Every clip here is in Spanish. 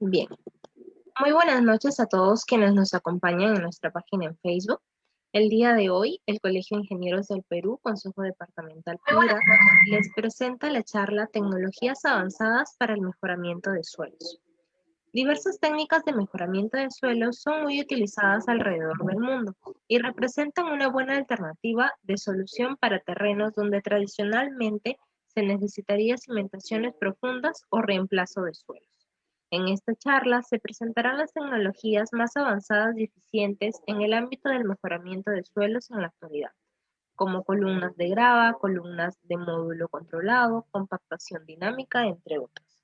Bien, muy buenas noches a todos quienes nos acompañan en nuestra página en Facebook. El día de hoy, el Colegio de Ingenieros del Perú, Consejo Departamental Piura, les presenta la charla Tecnologías avanzadas para el mejoramiento de suelos. Diversas técnicas de mejoramiento de suelos son muy utilizadas alrededor del mundo y representan una buena alternativa de solución para terrenos donde tradicionalmente se necesitaría cimentaciones profundas o reemplazo de suelos. En esta charla se presentarán las tecnologías más avanzadas y eficientes en el ámbito del mejoramiento de suelos en la actualidad, como columnas de grava, columnas de módulo controlado, compactación dinámica, entre otras.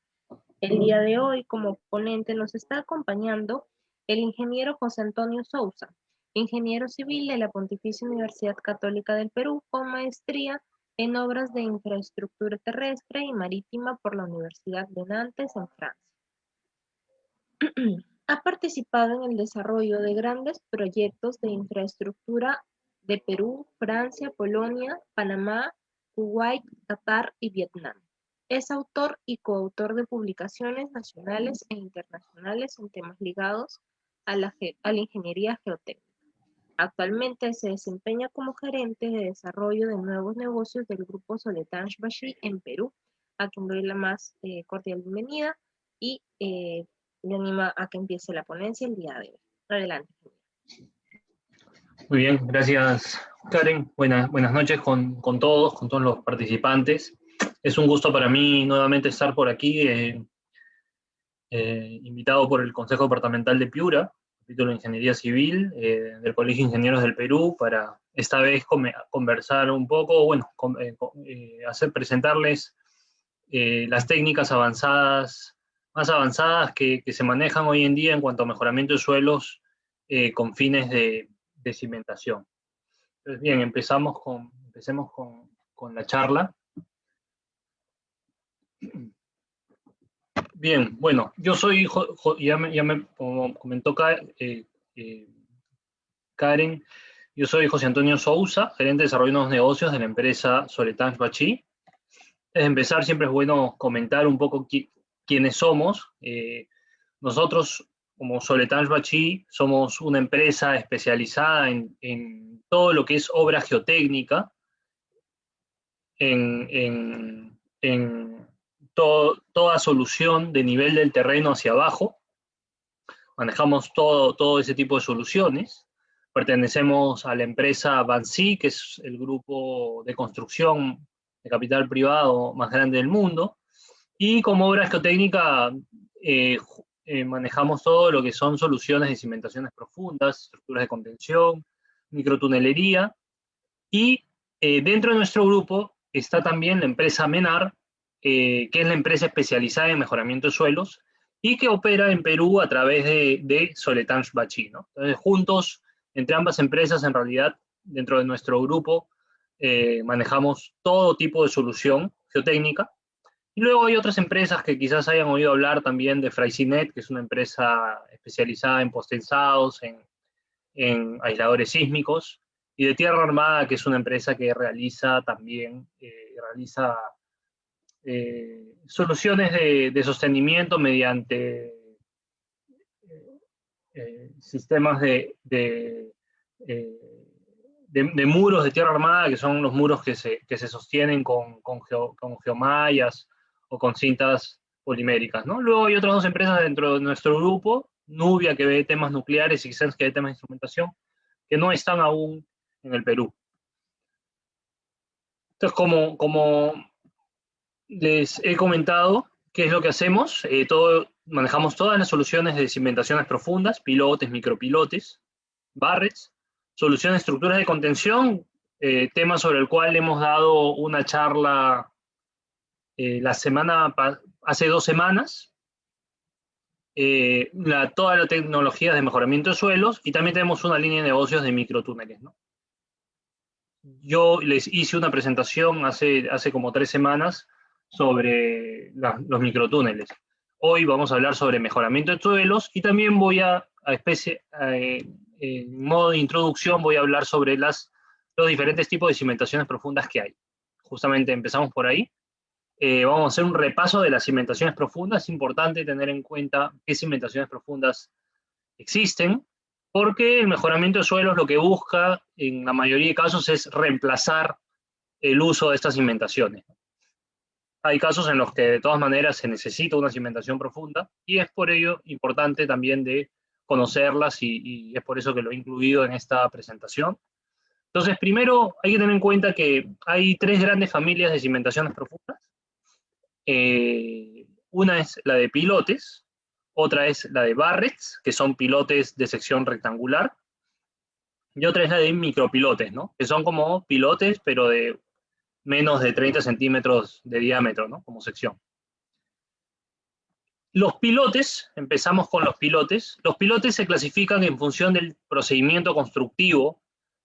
El día de hoy, como ponente, nos está acompañando el ingeniero José Antonio Sousa, ingeniero civil de la Pontificia Universidad Católica del Perú, con maestría en obras de infraestructura terrestre y marítima por la Universidad de Nantes, en Francia. Ha participado en el desarrollo de grandes proyectos de infraestructura de Perú, Francia, Polonia, Panamá, Kuwait, Qatar y Vietnam. Es autor y coautor de publicaciones nacionales e internacionales en temas ligados a la ingeniería geotécnica. Actualmente se desempeña como gerente de desarrollo de nuevos negocios del grupo Soletanche Bachy en Perú, a quien doy la más cordial bienvenida y le anima a que empiece la ponencia el día de hoy. Adelante. Muy bien, gracias Karen. Buenas noches con todos los participantes. Es un gusto para mí nuevamente estar por aquí, invitado por el Consejo Departamental de Piura, capítulo de Ingeniería Civil del Colegio de Ingenieros del Perú, para esta vez conversar un poco, presentarles las técnicas más avanzadas que se manejan hoy en día en cuanto a mejoramiento de suelos con fines de cimentación. Entonces, bien, empecemos con la charla. Bien, bueno, yo soy, como comentó Karen, yo soy José Antonio Sousa, gerente de desarrollo de nuevos negocios de la empresa Soletanche Bachy. Antes de empezar, siempre es bueno comentar un poco quiénes somos. Nosotros, como Soletanche Bachy, somos una empresa especializada en todo lo que es obra geotécnica, en toda solución de nivel del terreno hacia abajo. Manejamos todo ese tipo de soluciones. Pertenecemos a la empresa Vinci, que es el grupo de construcción de capital privado más grande del mundo. Y como obra geotécnica manejamos todo lo que son soluciones de cimentaciones profundas, estructuras de contención, microtunelería. Y dentro de nuestro grupo está también la empresa MENAR, que es la empresa especializada en mejoramiento de suelos y que opera en Perú a través de Soletanche Bachy, ¿no? Entonces, juntos, entre ambas empresas, en realidad, dentro de nuestro grupo, manejamos todo tipo de solución geotécnica. Y luego hay otras empresas que quizás hayan oído hablar también de Fraisinet, que es una empresa especializada en postensados, en aisladores sísmicos, y de Tierra Armada, que es una empresa que realiza también soluciones de sostenimiento mediante sistemas de muros de Tierra Armada, que son los muros que se sostienen con geomallas o con cintas poliméricas, ¿no? Luego hay otras dos empresas dentro de nuestro grupo, Nubia, que ve temas nucleares, y Xens, que ve temas de instrumentación, que no están aún en el Perú. Entonces, como les he comentado, ¿qué es lo que hacemos? Manejamos todas las soluciones de cimentaciones profundas, pilotes, micropilotes, barrets, soluciones de estructuras de contención, tema sobre el cual hemos dado una charla hace 2 semanas, toda la tecnología de mejoramiento de suelos, y también tenemos una línea de negocios de microtúneles, ¿no? Yo les hice una presentación hace como 3 semanas sobre los microtúneles. Hoy vamos a hablar sobre mejoramiento de suelos y también en modo de introducción voy a hablar sobre los diferentes tipos de cimentaciones profundas que hay. Justamente empezamos por ahí. Vamos a hacer un repaso de las cimentaciones profundas. Es importante tener en cuenta qué cimentaciones profundas existen, porque el mejoramiento de suelos lo que busca, en la mayoría de casos, es reemplazar el uso de estas cimentaciones. Hay casos en los que de todas maneras se necesita una cimentación profunda, y es por ello importante también de conocerlas, y es por eso que lo he incluido en esta presentación. Entonces, primero hay que tener en cuenta que hay tres grandes familias de cimentaciones profundas. Una es la de pilotes, otra es la de barrets, que son pilotes de sección rectangular, y otra es la de micropilotes, ¿no? Que son como pilotes, pero de menos de 30 centímetros de diámetro, ¿no? Como sección. Los pilotes, empezamos con los pilotes. Los pilotes se clasifican en función del procedimiento constructivo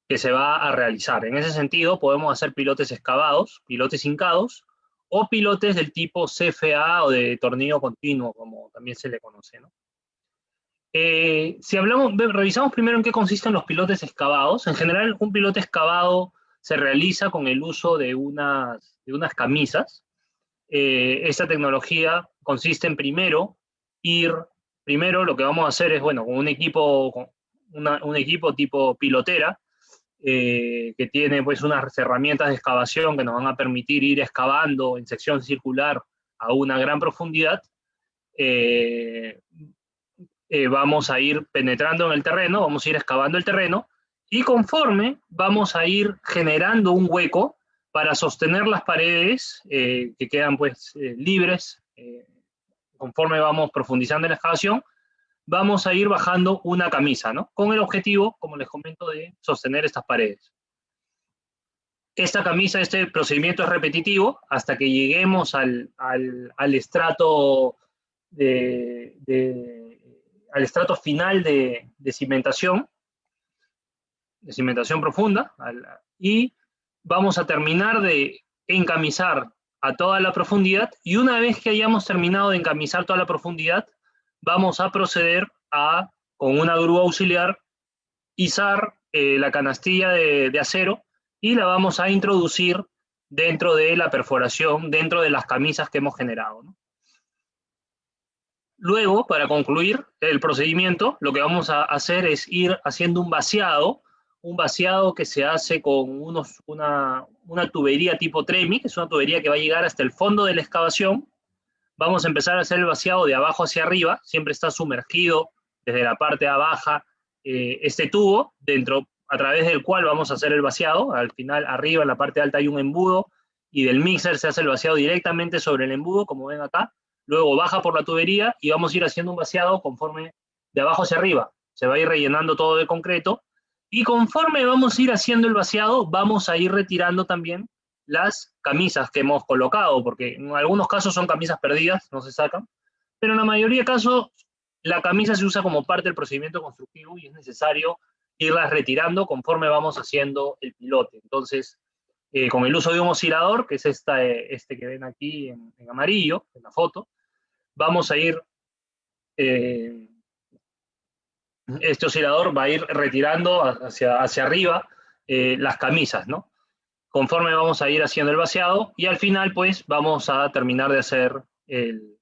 que se va a realizar. En ese sentido, podemos hacer pilotes excavados, pilotes hincados, o pilotes del tipo CFA o de tornillo continuo, como también se le conoce, ¿no? Si revisamos primero en qué consisten los pilotes excavados. En general, un pilote excavado se realiza con el uso de unas camisas. Esta tecnología consiste en primero lo que vamos a hacer es, bueno, con un equipo tipo pilotera, que tiene pues unas herramientas de excavación que nos van a permitir ir excavando en sección circular a una gran profundidad. Vamos a ir penetrando en el terreno, vamos a ir excavando el terreno, y conforme vamos a ir generando un hueco para sostener las paredes que quedan pues libres, conforme vamos profundizando en la excavación, vamos a ir bajando una camisa, ¿no? Con el objetivo, como les comento, de sostener estas paredes. Esta camisa, este procedimiento es repetitivo hasta que lleguemos al estrato al estrato final de cimentación profunda, y vamos a terminar de encamisar a toda la profundidad, y una vez que hayamos terminado de encamisar toda la profundidad, vamos a proceder a, con una grúa auxiliar, izar la canastilla de acero, y la vamos a introducir dentro de la perforación, dentro de las camisas que hemos generado, ¿no? Luego, para concluir el procedimiento, lo que vamos a hacer es ir haciendo un vaciado que se hace con una tubería tipo TREMI, que es una tubería que va a llegar hasta el fondo de la excavación. Vamos a empezar a hacer el vaciado de abajo hacia arriba, siempre está sumergido desde la parte baja este tubo, a través del cual vamos a hacer el vaciado. Al final, arriba en la parte alta hay un embudo, y del mixer se hace el vaciado directamente sobre el embudo, como ven acá. Luego baja por la tubería y vamos a ir haciendo un vaciado conforme de abajo hacia arriba. Se va a ir rellenando todo de concreto, y conforme vamos a ir haciendo el vaciado, vamos a ir retirando también las camisas que hemos colocado, porque en algunos casos son camisas perdidas, no se sacan, pero en la mayoría de casos la camisa se usa como parte del procedimiento constructivo y es necesario irlas retirando conforme vamos haciendo el pilote. Entonces, con el uso de un oscilador, que es este que ven aquí en amarillo, en la foto, vamos a ir, este oscilador va a ir retirando hacia arriba las camisas, ¿no? Conforme vamos a ir haciendo el vaciado, y al final pues vamos a terminar de hacer el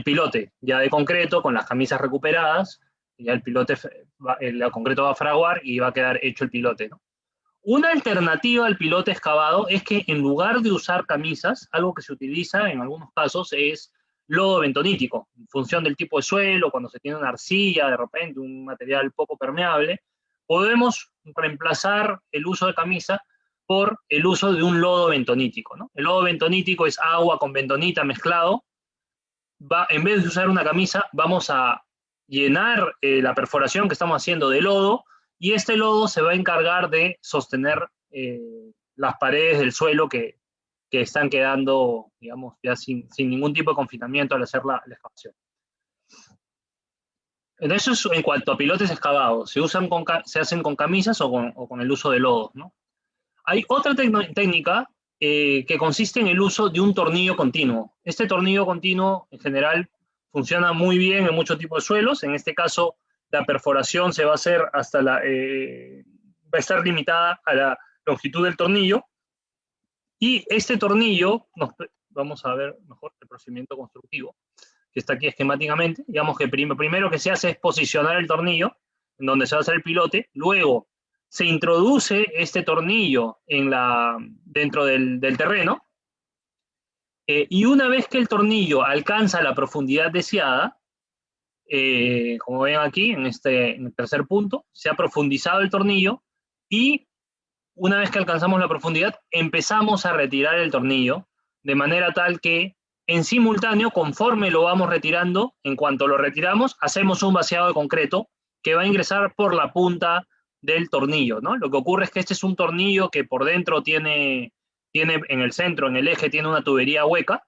pilote ya de concreto con las camisas recuperadas, y ya el concreto va a fraguar y va a quedar hecho el pilote, ¿no? Una alternativa al pilote excavado es que, en lugar de usar camisas, algo que se utiliza en algunos casos es lodo bentonítico, en función del tipo de suelo. Cuando se tiene una arcilla, de repente un material poco permeable, podemos reemplazar el uso de camisa por el uso de un lodo bentonítico, ¿no? El lodo bentonítico es agua con bentonita mezclado. En vez de usar una camisa, vamos a llenar la perforación que estamos haciendo de lodo, y este lodo se va a encargar de sostener las paredes del suelo que están quedando, digamos, ya sin ningún tipo de confinamiento al hacer la excavación. Eso es en cuanto a pilotes excavados. Se hacen con camisas o con el uso de lodos, ¿no? Hay otra técnica que consiste en el uso de un tornillo continuo. Este tornillo continuo, en general, funciona muy bien en muchos tipos de suelos. En este caso, la perforación se va a hacer va a estar limitada a la longitud del tornillo, Y este tornillo, vamos a ver mejor el procedimiento constructivo, que está aquí esquemáticamente. Digamos que primero que se hace es posicionar el tornillo, en donde se va a hacer el pilote, luego se introduce este tornillo dentro del terreno, y una vez que el tornillo alcanza la profundidad deseada, como ven aquí en el tercer punto, se ha profundizado el tornillo y una vez que alcanzamos la profundidad, empezamos a retirar el tornillo de manera tal que en simultáneo, conforme lo vamos retirando, en cuanto lo retiramos, hacemos un vaciado de concreto que va a ingresar por la punta del tornillo, ¿no? Lo que ocurre es que este es un tornillo que por dentro tiene en el centro, en el eje, tiene una tubería hueca,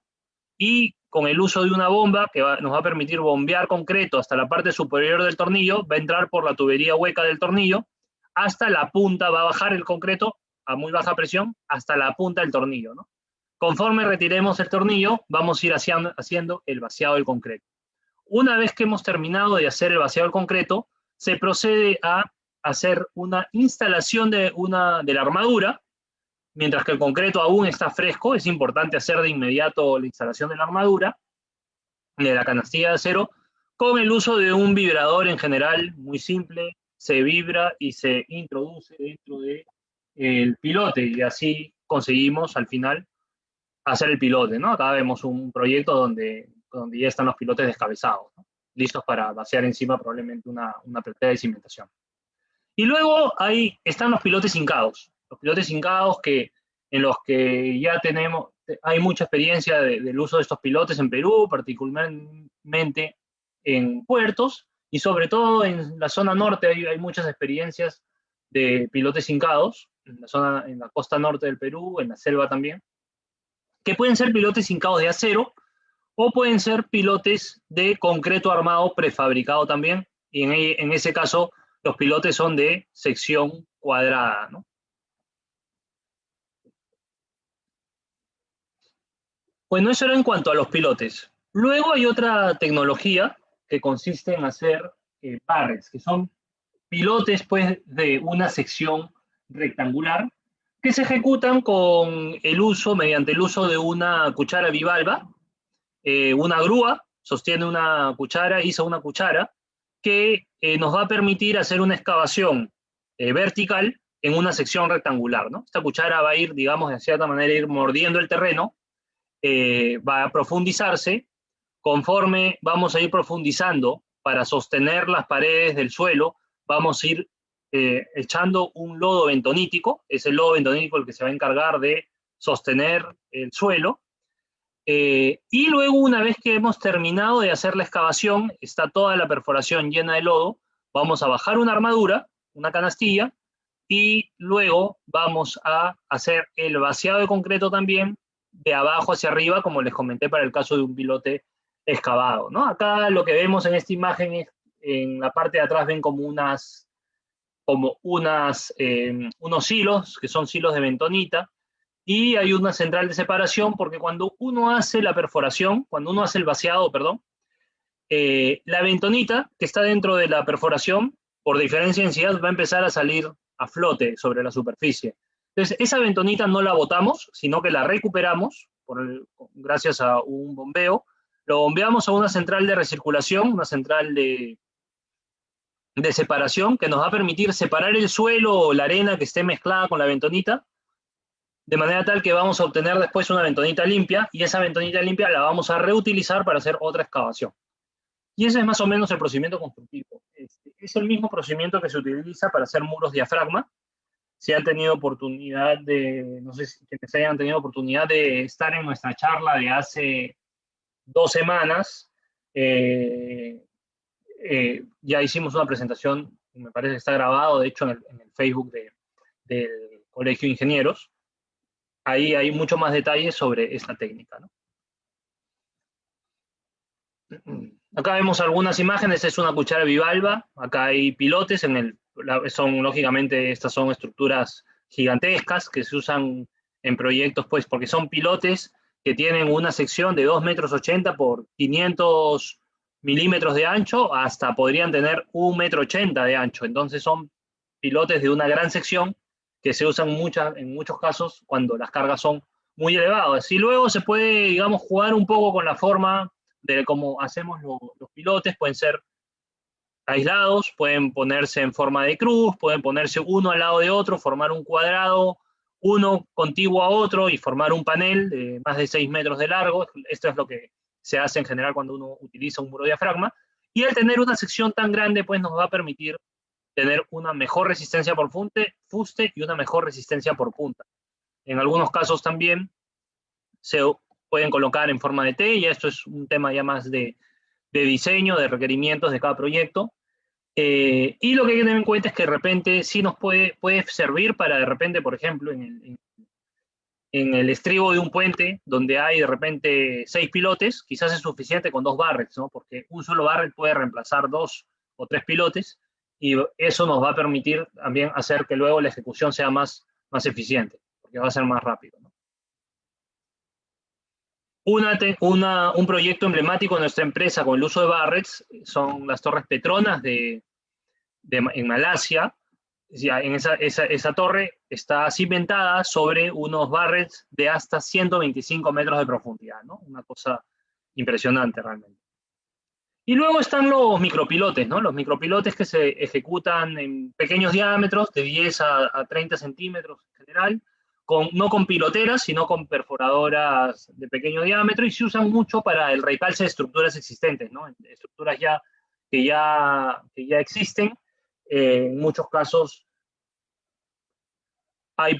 y con el uso de una bomba que nos va a permitir bombear concreto hasta la parte superior del tornillo, va a entrar por la tubería hueca del tornillo, hasta la punta, va a bajar el concreto a muy baja presión hasta la punta del tornillo, ¿no? Conforme retiremos el tornillo, vamos a ir haciendo el vaciado del concreto. Una vez que hemos terminado de hacer el vaciado del concreto, se procede a hacer una instalación de la armadura. Mientras que el concreto aún está fresco, es importante hacer de inmediato la instalación de la armadura, de la canastilla de acero, con el uso de un vibrador en general muy simple. Se vibra y se introduce dentro del pilote, y así conseguimos al final hacer el pilote, ¿no? Acá vemos un proyecto donde ya están los pilotes descabezados, ¿no? Listos para vaciar encima probablemente una platea de cimentación. Y luego ahí están los pilotes hincados. Los pilotes hincados en los que ya hay mucha experiencia del uso de estos pilotes en Perú, particularmente en puertos, y sobre todo en la zona norte hay muchas experiencias de pilotes hincados, en la costa norte del Perú, en la selva también, que pueden ser pilotes hincados de acero, o pueden ser pilotes de concreto armado prefabricado también, y en ese caso los pilotes son de sección cuadrada, ¿no? Bueno, eso era en cuanto a los pilotes. Luego hay otra tecnología que consiste en hacer barres, que son pilotes pues, de una sección rectangular, que se ejecutan mediante el uso de una cuchara bivalva, una grúa sostiene una cuchara, hizo una cuchara, que nos va a permitir hacer una excavación vertical en una sección rectangular, ¿no? Esta cuchara va a ir, digamos, de cierta manera, ir mordiendo el terreno, va a profundizarse. Conforme vamos a ir profundizando para sostener las paredes del suelo, vamos a ir echando un lodo bentonítico. Es el lodo bentonítico el que se va a encargar de sostener el suelo. Y luego, una vez que hemos terminado de hacer la excavación, está toda la perforación llena de lodo, vamos a bajar una armadura, una canastilla, y luego vamos a hacer el vaciado de concreto también, de abajo hacia arriba, como les comenté para el caso de un pilote excavado, ¿no? Acá lo que vemos en esta imagen es, en la parte de atrás ven como unos silos, que son silos de bentonita, y hay una central de separación, porque cuando uno hace la perforación, cuando uno hace el vaciado, perdón, la bentonita que está dentro de la perforación, por diferencia de densidad, va a empezar a salir a flote sobre la superficie. Entonces, esa bentonita no la botamos, sino que la recuperamos gracias a un bombeo. Lo bombeamos a una central de recirculación, una central de separación, que nos va a permitir separar el suelo o la arena que esté mezclada con la bentonita, de manera tal que vamos a obtener después una bentonita limpia, y esa bentonita limpia la vamos a reutilizar para hacer otra excavación. Y ese es más o menos el procedimiento constructivo. Es el mismo procedimiento que se utiliza para hacer muros diafragma. Si han tenido oportunidad no sé si quienes hayan tenido oportunidad de estar en nuestra charla de hace 2 semanas, ya hicimos una presentación, me parece que está grabado, de hecho, en el Facebook del Colegio de Ingenieros. Ahí hay mucho más detalles sobre esta técnica, ¿no? Acá vemos algunas imágenes, es una cuchara bivalva, acá hay pilotes, lógicamente estas son estructuras gigantescas que se usan en proyectos, pues, porque son pilotes que tienen una sección de 2,80 m por 500 milímetros de ancho, hasta podrían tener 1,80 m de ancho. Entonces son pilotes de una gran sección que se usan en muchos casos cuando las cargas son muy elevadas. Y luego se puede, digamos, jugar un poco con la forma de cómo hacemos los pilotes. Pueden ser aislados, pueden ponerse en forma de cruz, pueden ponerse uno al lado de otro, formar un cuadrado, uno contiguo a otro y formar un panel de más de 6 metros de largo. Esto es lo que se hace en general cuando uno utiliza un muro diafragma. Y al tener una sección tan grande, pues nos va a permitir tener una mejor resistencia por fuste y una mejor resistencia por punta. En algunos casos también se pueden colocar en forma de T, y esto es un tema ya más de diseño, de requerimientos de cada proyecto. Y lo que hay que tener en cuenta es que de repente sí nos puede servir para de repente, por ejemplo, en el estribo de un puente, donde hay de repente 6 pilotes, quizás es suficiente con 2 barrets, ¿no? Porque un solo barret puede reemplazar 2 o 3 pilotes, y eso nos va a permitir también hacer que luego la ejecución sea más eficiente, porque va a ser más rápido, ¿no? Un proyecto emblemático de nuestra empresa con el uso de barrets son las Torres Petronas en Malasia. Ya, en esa torre está cimentada sobre unos barrets de hasta 125 metros de profundidad, ¿no? Una cosa impresionante realmente. Y luego están los micropilotes, ¿no? Los micropilotes que se ejecutan en pequeños diámetros, de 10 a 30 centímetros en general, no con piloteras, sino con perforadoras de pequeño diámetro, y se usan mucho para el recalce de estructuras existentes, ¿no? Estructuras que ya existen. En muchos casos hay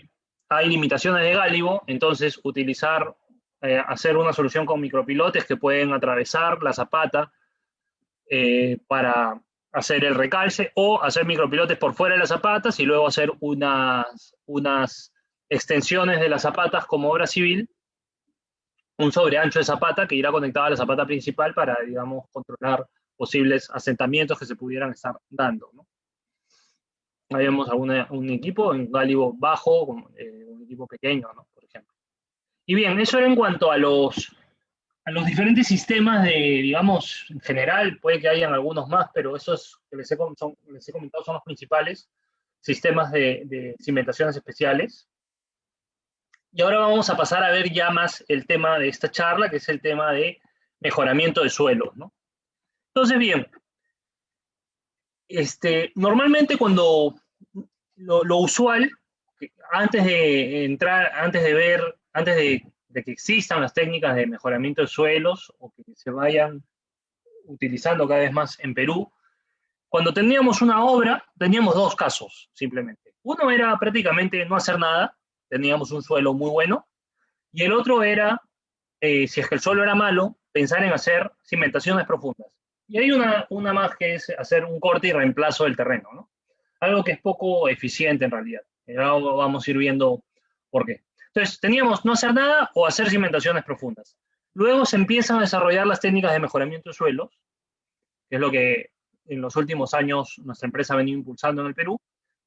limitaciones de gálibo, entonces hacer una solución con micropilotes que pueden atravesar la zapata para hacer el recalce, o hacer micropilotes por fuera de las zapatas y luego hacer unas extensiones de las zapatas como obra civil, un sobreancho de zapata que irá conectado a la zapata principal para, digamos, controlar posibles asentamientos que se pudieran estar dando, ¿no? Ahí vemos un equipo, un gálibo bajo, un equipo pequeño, ¿no? Por ejemplo. Y bien, eso era en cuanto a los diferentes sistemas digamos, en general, puede que hayan algunos más, pero esos que les he comentado son los principales sistemas de cimentaciones especiales. Y ahora vamos a pasar a ver ya más el tema de esta charla, que es el tema de mejoramiento de suelos, ¿no? Entonces, bien, normalmente cuando lo usual, antes de que existan las técnicas de mejoramiento de suelos o que se vayan utilizando cada vez más en Perú, cuando teníamos una obra, teníamos 2 casos, simplemente. Uno era prácticamente no hacer nada, teníamos un suelo muy bueno, y el otro era, si es que el suelo era malo, pensar en hacer cimentaciones profundas. Y hay una más, que es hacer un corte y reemplazo del terreno, ¿no? Algo que es poco eficiente en realidad. Ahora vamos a ir viendo por qué. Entonces, teníamos no hacer nada o hacer cimentaciones profundas. Luego se empiezan a desarrollar las técnicas de mejoramiento de suelos, que es lo que en los últimos años nuestra empresa ha venido impulsando en el Perú,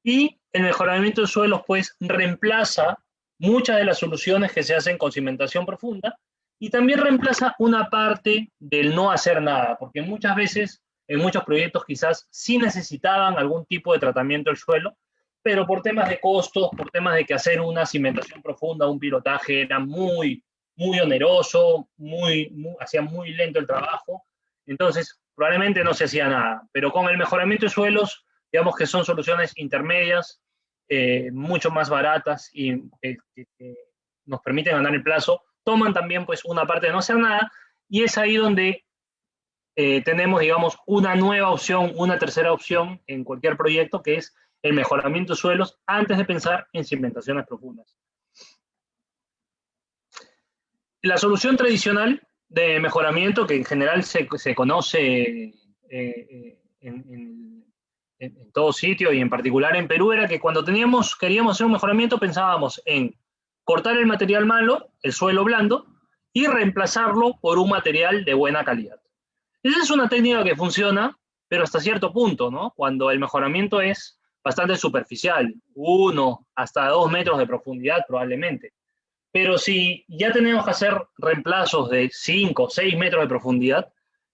y el mejoramiento de suelos pues reemplaza muchas de las soluciones que se hacen con cimentación profunda, y también reemplaza una parte del no hacer nada, porque muchas veces en muchos proyectos quizás sí necesitaban algún tipo de tratamiento del suelo, pero por temas de costos, por temas de que hacer una cimentación profunda, un pilotaje era muy oneroso, hacía muy lento el trabajo, entonces probablemente no se hacía nada. Pero con el mejoramiento de suelos, digamos que son soluciones intermedias, mucho más baratas y nos permiten ganar el plazo, toman también pues una parte de no hacer nada, y es ahí donde tenemos, digamos, una nueva opción, una tercera opción en cualquier proyecto, que es el mejoramiento de suelos antes de pensar en cimentaciones profundas. La solución tradicional de mejoramiento, que en general se conoce en todo sitio y en particular en Perú, era que cuando queríamos hacer un mejoramiento, pensábamos en cortar el material malo, el suelo blando, y reemplazarlo por un material de buena calidad. Esa es una técnica que funciona, pero hasta cierto punto, ¿no? Cuando el mejoramiento es bastante superficial, 1 hasta 2 metros de profundidad probablemente. Pero si ya tenemos que hacer reemplazos de 5 o 6 metros de profundidad,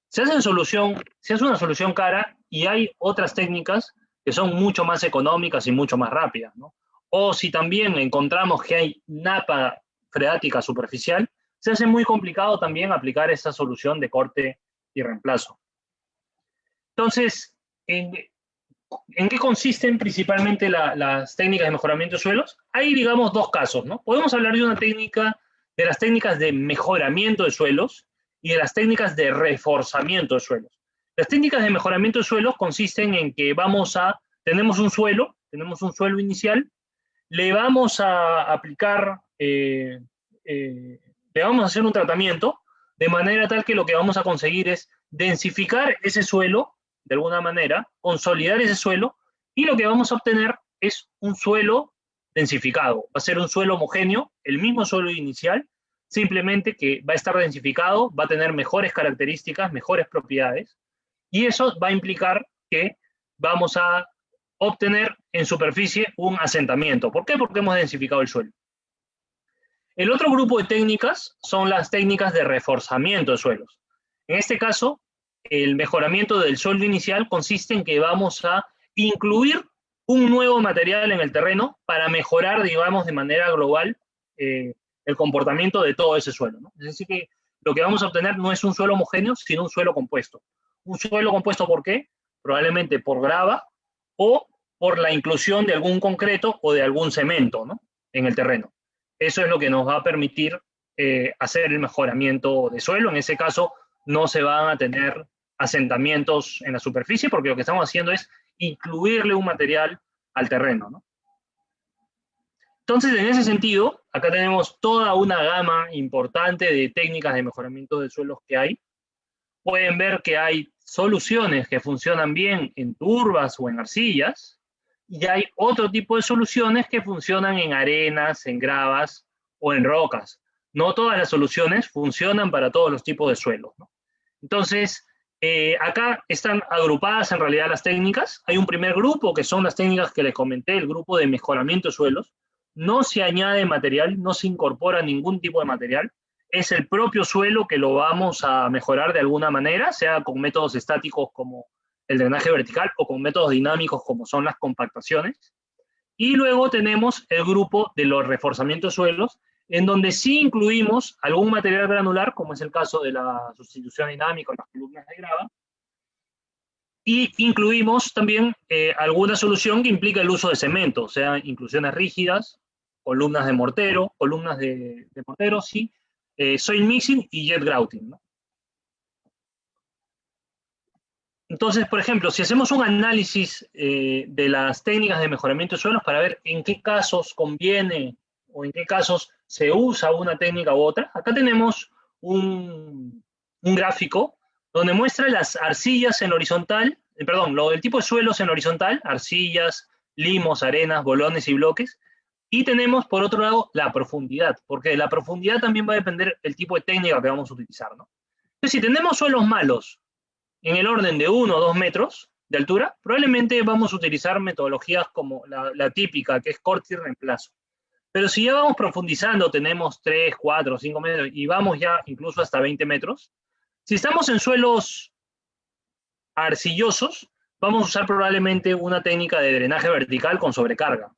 se hace una solución cara, y hay otras técnicas que son mucho más económicas y mucho más rápidas, ¿no? O si también encontramos que hay napa freática superficial, se hace muy complicado también aplicar esta solución de corte y reemplazo. Entonces, ¿en qué consisten principalmente las técnicas de mejoramiento de suelos? Hay, digamos, dos casos, ¿no? Podemos hablar de una técnica, de las técnicas de mejoramiento de suelos y de las técnicas de reforzamiento de suelos. Las técnicas de mejoramiento de suelos consisten en que tenemos un suelo inicial, le vamos a aplicar, le vamos a hacer un tratamiento de manera tal que lo que vamos a conseguir es densificar ese suelo, de alguna manera, consolidar ese suelo, y lo que vamos a obtener es un suelo densificado. Va a ser un suelo homogéneo, el mismo suelo inicial, simplemente que va a estar densificado, va a tener mejores características, mejores propiedades, y eso va a implicar que vamos a obtener en superficie un asentamiento. ¿Por qué? Porque hemos densificado el suelo. El otro grupo de técnicas son las técnicas de reforzamiento de suelos. En este caso, el mejoramiento del suelo inicial consiste en que vamos a incluir un nuevo material en el terreno para mejorar, digamos, de manera global el comportamiento de todo ese suelo, ¿no? Es decir, que lo que vamos a obtener no es un suelo homogéneo, sino un suelo compuesto. ¿Un suelo compuesto por qué? Probablemente por grava o por la inclusión de algún concreto o de algún cemento, ¿no?, en el terreno. Eso es lo que nos va a permitir hacer el mejoramiento de suelo. En ese caso, no se van a tener asentamientos en la superficie, porque lo que estamos haciendo es incluirle un material al terreno, ¿no? Entonces, en ese sentido, acá tenemos toda una gama importante de técnicas de mejoramiento de suelos que hay. Pueden ver que hay soluciones que funcionan bien en turbas o en arcillas, y hay otro tipo de soluciones que funcionan en arenas, en gravas o en rocas. No todas las soluciones funcionan para todos los tipos de suelos, ¿no? Entonces, acá están agrupadas en realidad las técnicas. Hay un primer grupo que son las técnicas que les comenté, el grupo de mejoramiento de suelos. No se añade material, no se incorpora ningún tipo de material. Es el propio suelo que lo vamos a mejorar de alguna manera, sea con métodos estáticos como el drenaje vertical o con métodos dinámicos como son las compactaciones. Y luego tenemos el grupo de los reforzamientos de suelos, en donde sí incluimos algún material granular, como es el caso de la sustitución dinámica o las columnas de grava, y incluimos también alguna solución que implica el uso de cemento, o sea, inclusiones rígidas, columnas de mortero, sí, soil mixing y jet grouting, ¿no? Entonces, por ejemplo, si hacemos un análisis de las técnicas de mejoramiento de suelos para ver en qué casos conviene o en qué casos se usa una técnica u otra, acá tenemos un gráfico donde muestra las arcillas en horizontal, el tipo de suelos en horizontal, arcillas, limos, arenas, bolones y bloques, y tenemos por otro lado la profundidad, porque de la profundidad también va a depender el tipo de técnica que vamos a utilizar, ¿no? Entonces, si tenemos suelos malos en el orden de 1 o 2 metros de altura, probablemente vamos a utilizar metodologías como la típica, que es corte y reemplazo. Pero si ya vamos profundizando, tenemos 3, 4, 5 metros y vamos ya incluso hasta 20 metros, si estamos en suelos arcillosos, vamos a usar probablemente una técnica de drenaje vertical con sobrecarga,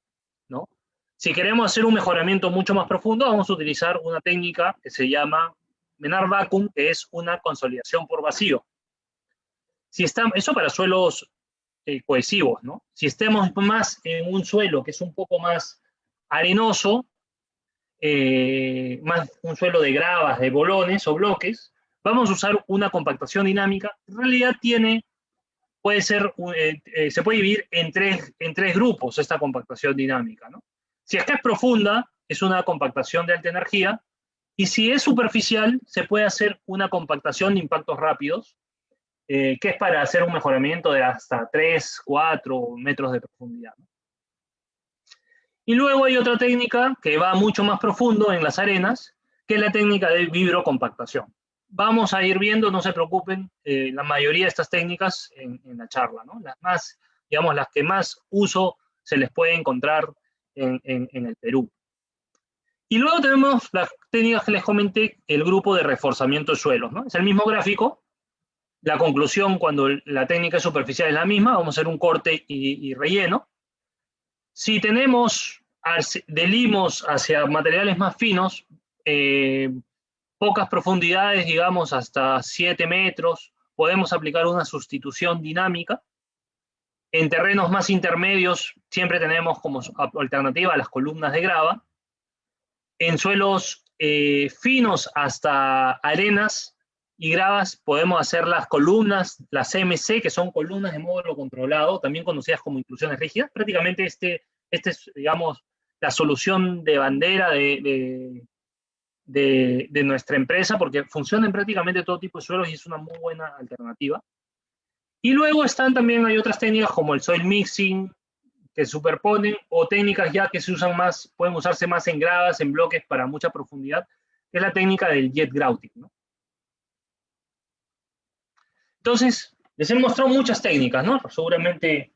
¿no? Si queremos hacer un mejoramiento mucho más profundo, vamos a utilizar una técnica que se llama Menard Vacuum, que es una consolidación por vacío. Eso para suelos cohesivos, ¿no? Si estamos más en un suelo que es un poco más arenoso, más un suelo de gravas, de bolones o bloques, vamos a usar una compactación dinámica. En realidad se puede dividir en tres grupos esta compactación dinámica, ¿no? Si es que es profunda, es una compactación de alta energía, y si es superficial, se puede hacer una compactación de impactos rápidos, que es para hacer un mejoramiento de hasta 3, 4 metros de profundidad, ¿no? Y luego hay otra técnica que va mucho más profundo en las arenas, que es la técnica de vibrocompactación. Vamos a ir viendo, no se preocupen, la mayoría de estas técnicas en la charla, ¿no? Las que más uso se les puede encontrar en el Perú. Y luego tenemos las técnicas que les comenté, el grupo de reforzamiento de suelos, ¿no? Es el mismo gráfico. La conclusión, cuando la técnica superficial es la misma, vamos a hacer un corte y relleno. Si tenemos de limos hacia materiales más finos, pocas profundidades, digamos hasta 7 metros, podemos aplicar una sustitución dinámica. En terrenos más intermedios siempre tenemos como alternativa las columnas de grava. En suelos finos hasta arenas y gravas podemos hacer las columnas, las CMC, que son columnas de módulo controlado, también conocidas como inclusiones rígidas. Prácticamente este es, digamos, la solución de bandera de nuestra empresa, porque funciona en prácticamente todo tipo de suelos y es una muy buena alternativa. Y luego también hay otras técnicas como el soil mixing, que superponen, o técnicas ya que se usan más, pueden usarse más en gravas, en bloques para mucha profundidad, que es la técnica del jet grouting, ¿no? Entonces, les he mostrado muchas técnicas, ¿no? Seguramente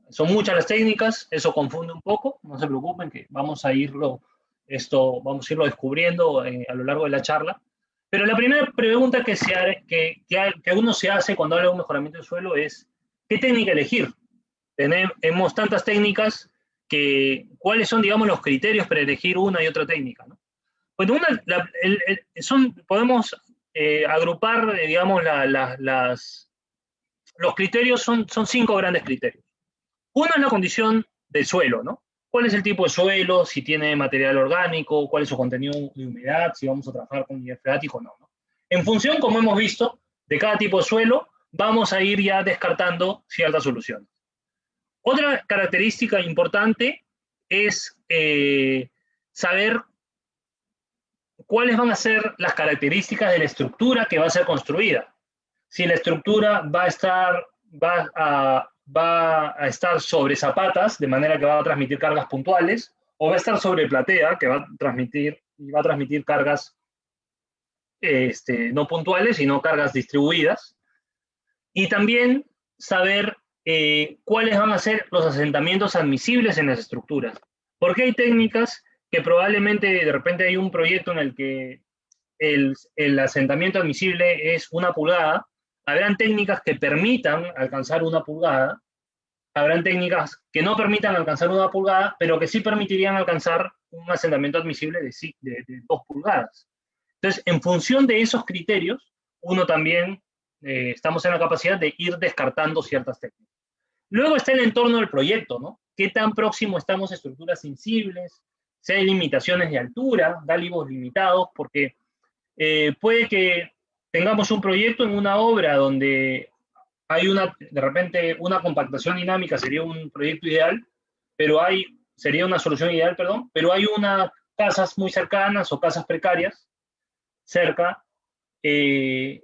son muchas las técnicas, eso confunde un poco, no se preocupen que vamos a irlo descubriendo a lo largo de la charla. Pero la primera pregunta que uno se hace cuando habla de un mejoramiento del suelo es, ¿qué técnica elegir? Tenemos tantas técnicas ¿cuáles son, digamos, los criterios para elegir una y otra técnica, ¿no? Bueno, podemos agrupar, digamos, los criterios son 5 grandes criterios. Uno es la condición del suelo, ¿no? ¿Cuál es el tipo de suelo? Si tiene material orgánico, cuál es su contenido de humedad, si vamos a trabajar con nivel freático o no, ¿no? En función, como hemos visto, de cada tipo de suelo, vamos a ir ya descartando ciertas soluciones. Otra característica importante es saber cuáles van a ser las características de la estructura que va a ser construida. Si la estructura va a estar sobre zapatas, de manera que va a transmitir cargas puntuales, o va a estar sobre platea, que va a transmitir cargas no puntuales, sino cargas distribuidas. Y también saber cuáles van a ser los asentamientos admisibles en las estructuras. Porque hay técnicas que probablemente de repente hay un proyecto en el que el asentamiento admisible es 1 pulgada, habrán técnicas que permitan alcanzar 1 pulgada, habrán técnicas que no permitan alcanzar 1 pulgada, pero que sí permitirían alcanzar un asentamiento admisible de 2 pulgadas. Entonces, en función de esos criterios, uno también estamos en la capacidad de ir descartando ciertas técnicas. Luego está el entorno del proyecto, ¿no? ¿Qué tan próximo estamos a estructuras sensibles? Si hay limitaciones de altura, gálibos limitados, porque puede que tengamos un proyecto en una obra donde hay de repente una compactación dinámica, sería un proyecto ideal, sería una solución ideal, perdón, pero hay unas casas muy cercanas o casas precarias cerca que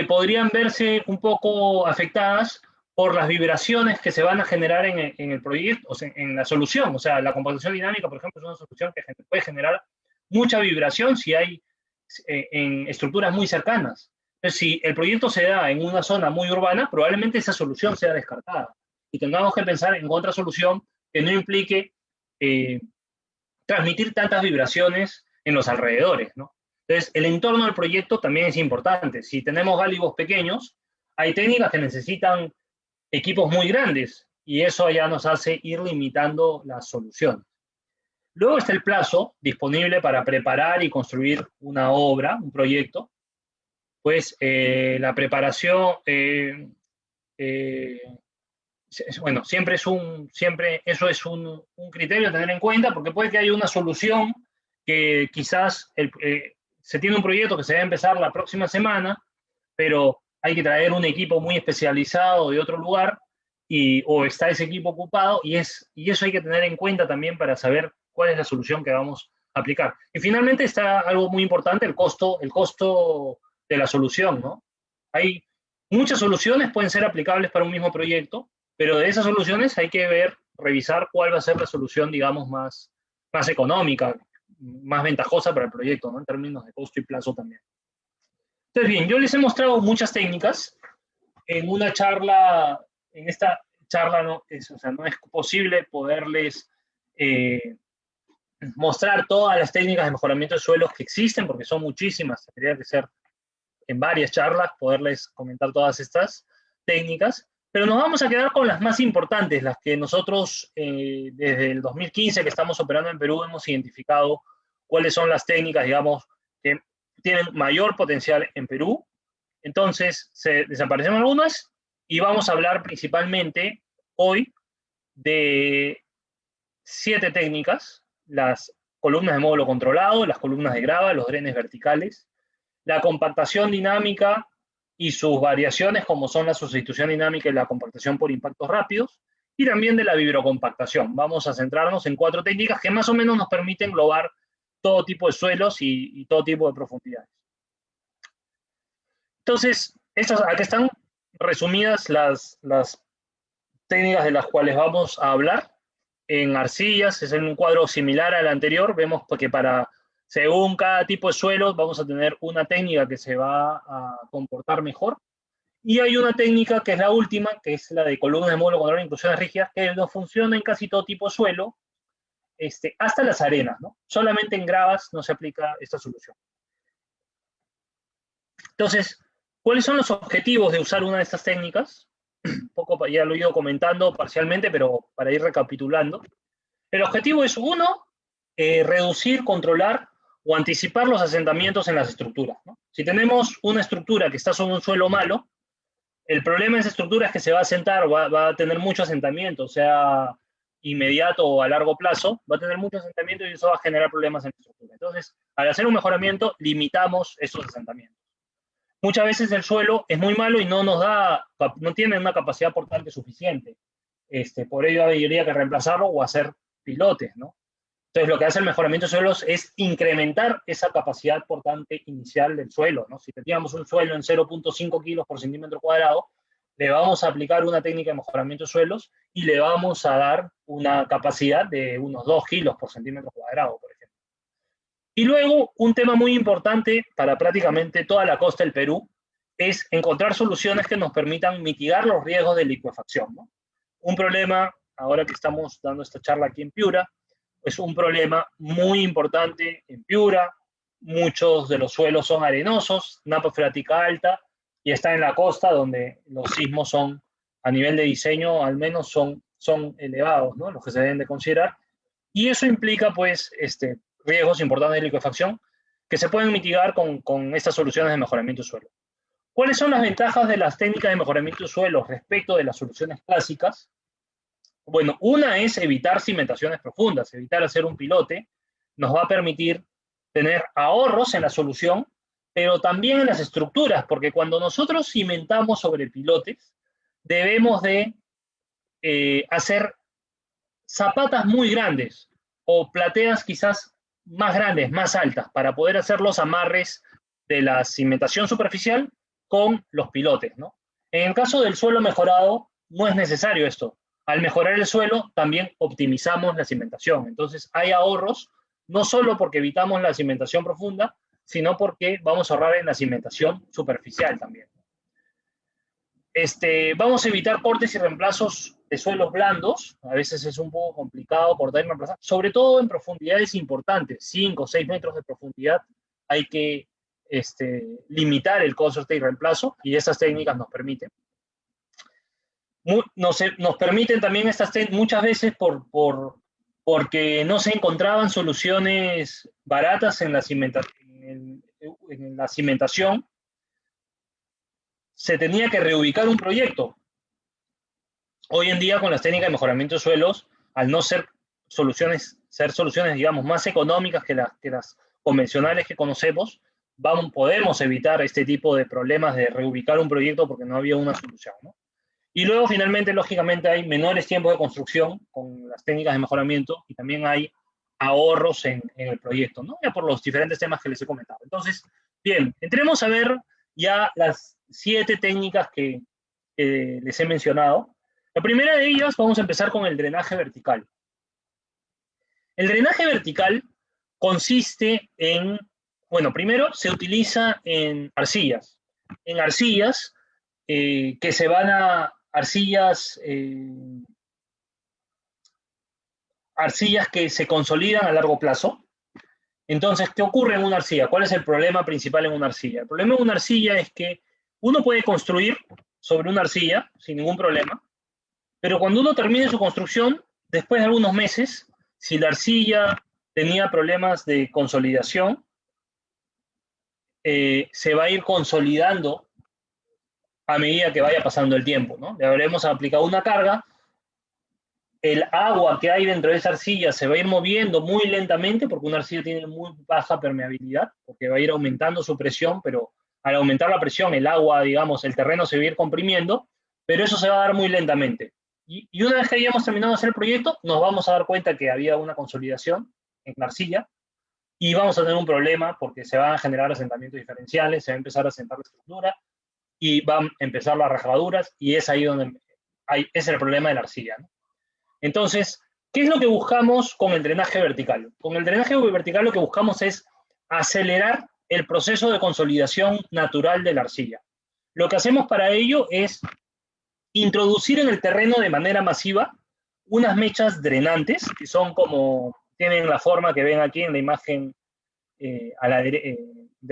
podrían verse un poco afectadas por las vibraciones que se van a generar en el proyecto, o sea, en la solución. O sea, la compactación dinámica, por ejemplo, es una solución que puede generar mucha vibración si hay en estructuras muy cercanas. Entonces, si el proyecto se da en una zona muy urbana, probablemente esa solución sea descartada. Y tengamos que pensar en otra solución que no implique transmitir tantas vibraciones en los alrededores, ¿no? Entonces, el entorno del proyecto también es importante. Si tenemos gálibos pequeños, hay técnicas que necesitan equipos muy grandes y eso ya nos hace ir limitando las soluciones. Luego está el plazo disponible para preparar y construir una obra, un proyecto. Pues la preparación, bueno, siempre eso es un criterio a tener en cuenta, porque puede que haya una solución que quizás se tiene un proyecto que se va a empezar la próxima semana, pero hay que traer un equipo muy especializado de otro lugar o está ese equipo ocupado y eso hay que tener en cuenta también para saber cuál es la solución que vamos a aplicar. Y finalmente está algo muy importante, el costo de la solución, ¿no? Hay muchas soluciones, pueden ser aplicables para un mismo proyecto, pero de esas soluciones hay que revisar cuál va a ser la solución, digamos, más económica, más ventajosa para el proyecto, ¿no? En términos de costo y plazo también. Entonces, bien, yo les he mostrado muchas técnicas en esta charla no es posible poderles mostrar todas las técnicas de mejoramiento de suelos que existen, porque son muchísimas, tendría que ser en varias charlas poderles comentar todas estas técnicas, pero nos vamos a quedar con las más importantes, las que nosotros desde el 2015 que estamos operando en Perú hemos identificado cuáles son las técnicas, digamos, que tienen mayor potencial en Perú. Entonces, se desaparecen algunas y vamos a hablar principalmente hoy de 7 técnicas: las columnas de módulo controlado, las columnas de grava, los drenes verticales, la compactación dinámica y sus variaciones, como son la sustitución dinámica y la compactación por impactos rápidos, y también de la vibrocompactación. Vamos a centrarnos en 4 técnicas que más o menos nos permiten englobar todo tipo de suelos y todo tipo de profundidades. Entonces, aquí están resumidas las técnicas de las cuales vamos a hablar. En arcillas es en un cuadro similar al anterior. Vemos que según cada tipo de suelo vamos a tener una técnica que se va a comportar mejor. Y hay una técnica que es la última, que es la de columnas de módulo controlado e inclusiones rígidas, que no funciona en casi todo tipo de suelo, hasta las arenas, ¿no? Solamente en gravas no se aplica esta solución. Entonces, ¿cuáles son los objetivos de usar una de estas técnicas? Un poco ya lo he ido comentando parcialmente, pero para ir recapitulando. El objetivo es, uno, reducir, controlar o anticipar los asentamientos en las estructuras, ¿no? Si tenemos una estructura que está sobre un suelo malo, el problema de esa estructura es que se va a asentar, va a tener mucho asentamiento, sea inmediato o a largo plazo, va a tener mucho asentamiento y eso va a generar problemas en la estructura. Entonces, al hacer un mejoramiento, limitamos esos asentamientos. Muchas veces el suelo es muy malo y no tiene una capacidad portante suficiente. Por ello habría que reemplazarlo o hacer pilotes, ¿no? Entonces, lo que hace el mejoramiento de suelos es incrementar esa capacidad portante inicial del suelo, ¿no? Si teníamos un suelo en 0.5 kilos por centímetro cuadrado, le vamos a aplicar una técnica de mejoramiento de suelos y le vamos a dar una capacidad de unos 2 kilos por centímetro cuadrado, por ejemplo. Y luego, un tema muy importante para prácticamente toda la costa del Perú es encontrar soluciones que nos permitan mitigar los riesgos de licuefacción, ¿no? Un problema, ahora que estamos dando esta charla aquí en Piura, es un problema muy importante en Piura. Muchos de los suelos son arenosos, napa freática alta, y está en la costa donde los sismos son, a nivel de diseño, al menos son elevados, ¿no? Los que se deben de considerar. Y eso implica, pues, riesgos importantes de licuefacción que se pueden mitigar con estas soluciones de mejoramiento de suelo. ¿Cuáles son las ventajas de las técnicas de mejoramiento de suelo respecto de las soluciones clásicas? Bueno, una es evitar cimentaciones profundas, evitar hacer un pilote, nos va a permitir tener ahorros en la solución, pero también en las estructuras, porque cuando nosotros cimentamos sobre pilotes, debemos de hacer zapatas muy grandes o plateas quizás más grandes, más altas, para poder hacer los amarres de la cimentación superficial con los pilotes, ¿no? En el caso del suelo mejorado, no es necesario esto. Al mejorar el suelo, también optimizamos la cimentación. Entonces, hay ahorros, no solo porque evitamos la cimentación profunda, sino porque vamos a ahorrar en la cimentación superficial también. Vamos a evitar cortes y reemplazos de suelos blandos. A veces es un poco complicado cortar y reemplazar, sobre todo en profundidades importantes, 5 o 6 metros de profundidad. Hay que limitar el corte y reemplazo, y esas técnicas nos permiten. Nos permiten también estas técnicas muchas veces porque no se encontraban soluciones baratas en la cimentación. Se tenía que reubicar un proyecto. Hoy en día, con las técnicas de mejoramiento de suelos, al no ser soluciones, digamos, más económicas que las convencionales que conocemos, podemos evitar este tipo de problemas de reubicar un proyecto porque no había una solución, ¿no? Y luego, finalmente, lógicamente, hay menores tiempos de construcción con las técnicas de mejoramiento y también hay ahorros en el proyecto, ¿no? Ya por los diferentes temas que les he comentado. Entonces, bien, entremos a ver ya las 7 técnicas que les he mencionado. La primera de ellas, vamos a empezar con el drenaje vertical. El drenaje vertical consiste en, bueno, primero se utiliza en arcillas. En arcillas que se van a arcillas que se consolidan a largo plazo. Entonces, ¿qué ocurre en una arcilla? ¿Cuál es el problema principal en una arcilla? El problema en una arcilla es que uno puede construir sobre una arcilla sin ningún problema, pero cuando uno termine su construcción, después de algunos meses, si la arcilla tenía problemas de consolidación, se va a ir consolidando a medida que vaya pasando el tiempo, ¿no? Le habremos aplicado una carga, el agua que hay dentro de esa arcilla se va a ir moviendo muy lentamente, porque una arcilla tiene muy baja permeabilidad, porque va a ir aumentando su presión, pero al aumentar la presión, el agua, digamos, el terreno se va a ir comprimiendo, pero eso se va a dar muy lentamente. Y una vez que hayamos terminado de hacer el proyecto, nos vamos a dar cuenta que había una consolidación en la arcilla, y vamos a tener un problema porque se van a generar asentamientos diferenciales, se va a empezar a asentar la estructura, y van a empezar las rajaduras, y es ahí donde es el problema de la arcilla, ¿no? Entonces, ¿qué es lo que buscamos con el drenaje vertical? Con el drenaje vertical lo que buscamos es acelerar el proceso de consolidación natural de la arcilla. Lo que hacemos para ello es introducir en el terreno de manera masiva unas mechas drenantes, que son como, tienen la forma que ven aquí en la imagen de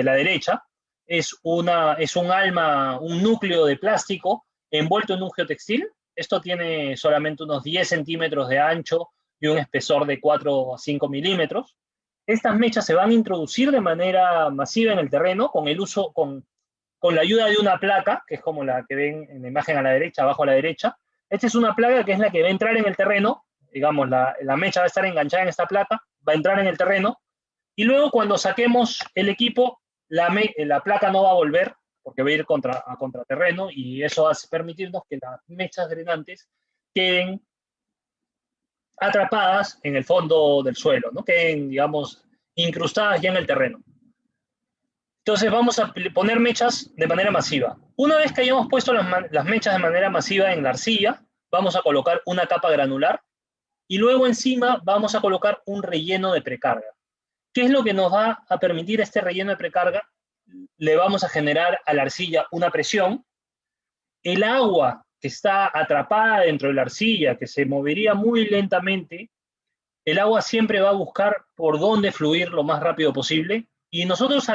la derecha. Es un alma, un núcleo de plástico envuelto en un geotextil. Esto tiene solamente unos 10 centímetros de ancho y un espesor de 4 a 5 milímetros. Estas mechas se van a introducir de manera masiva en el terreno con la ayuda de una placa, que es como la que ven en la imagen a la derecha, abajo a la derecha. Esta es una placa que es la que va a entrar en el terreno, digamos, la mecha va a estar enganchada en esta placa, va a entrar en el terreno, y luego cuando saquemos el equipo, la placa no va a volver, porque va a ir a contraterreno, y eso va a permitirnos que las mechas drenantes queden atrapadas en el fondo del suelo, ¿no? Queden, digamos, incrustadas ya en el terreno. Entonces vamos a poner mechas de manera masiva. Una vez que hayamos puesto las mechas de manera masiva en la arcilla, vamos a colocar una capa granular, y luego encima vamos a colocar un relleno de precarga. ¿Qué es lo que nos va a permitir este relleno de precarga? Le vamos a generar a la arcilla una presión. El agua que está atrapada dentro de la arcilla, que se movería muy lentamente, el agua siempre va a buscar por dónde fluir lo más rápido posible, y nosotros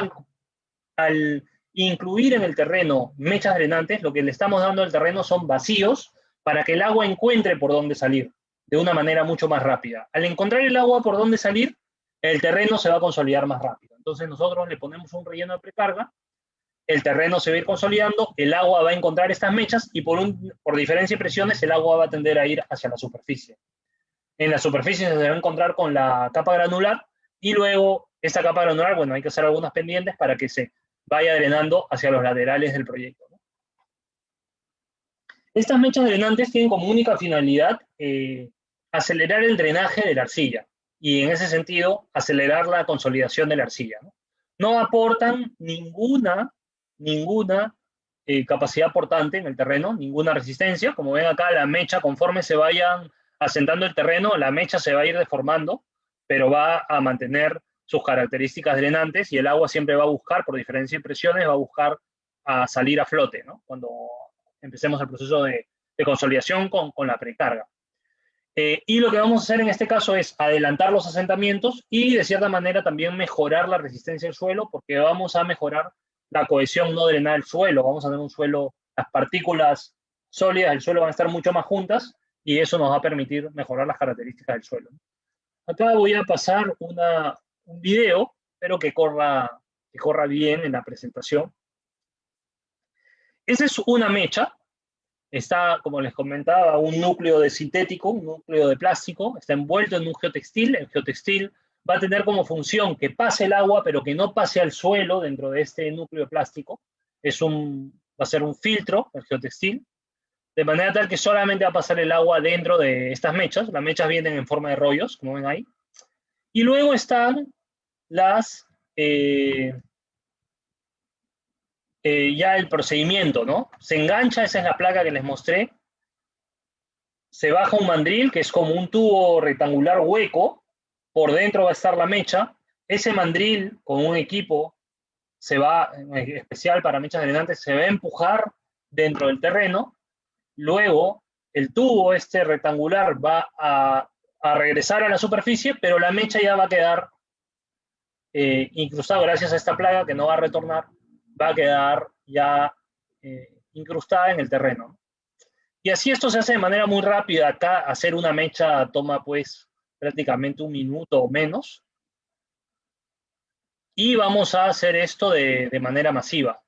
al incluir en el terreno mechas drenantes, lo que le estamos dando al terreno son vacíos para que el agua encuentre por dónde salir de una manera mucho más rápida. Al encontrar el agua por dónde salir, el terreno se va a consolidar más rápido. Entonces nosotros le ponemos un relleno de precarga, el terreno se va a ir consolidando, el agua va a encontrar estas mechas, y por diferencia de presiones el agua va a tender a ir hacia la superficie. En la superficie se va a encontrar con la capa granular, y luego esta capa granular, bueno, hay que hacer algunas pendientes para que se vaya drenando hacia los laterales del proyecto, ¿no? Estas mechas drenantes tienen como única finalidad acelerar el drenaje de la arcilla, y en ese sentido acelerar la consolidación de la arcilla, ¿no? No aportan ninguna capacidad portante en el terreno, ninguna resistencia. Como ven acá, la mecha, conforme se vayan asentando el terreno, la mecha se va a ir deformando, pero va a mantener sus características drenantes, y el agua siempre va a buscar, por diferencia de presiones, va a buscar a salir a flote, ¿no? Cuando empecemos el proceso de consolidación con la precarga. Y lo que vamos a hacer en este caso es adelantar los asentamientos y de cierta manera también mejorar la resistencia del suelo, porque vamos a mejorar la cohesión no drenada del suelo. Vamos a tener un suelo, las partículas sólidas del suelo van a estar mucho más juntas, y eso nos va a permitir mejorar las características del suelo. Acá voy a pasar un video, espero que corra bien en la presentación. Esa es una mecha. Está, como les comentaba, un núcleo de sintético, un núcleo de plástico, está envuelto en un geotextil. El geotextil va a tener como función que pase el agua, pero que no pase al suelo dentro de este núcleo de plástico. Va a ser un filtro, el geotextil, de manera tal que solamente va a pasar el agua dentro de estas mechas. Las mechas vienen en forma de rollos, como ven ahí. Y luego están ya el procedimiento, ¿no? Se engancha, esa es la placa que les mostré. Se baja un mandril, que es como un tubo rectangular hueco. Por dentro va a estar la mecha. Ese mandril, con un equipo especial para mechas drenantes, se va a empujar dentro del terreno. Luego, el tubo rectangular va a regresar a la superficie, pero la mecha ya va a quedar incrustada gracias a esta placa, que no va a retornar, va a quedar ya incrustada en el terreno. Y así esto se hace de manera muy rápida. Acá hacer una mecha toma pues prácticamente un minuto o menos. y vamos a hacer esto de manera masiva.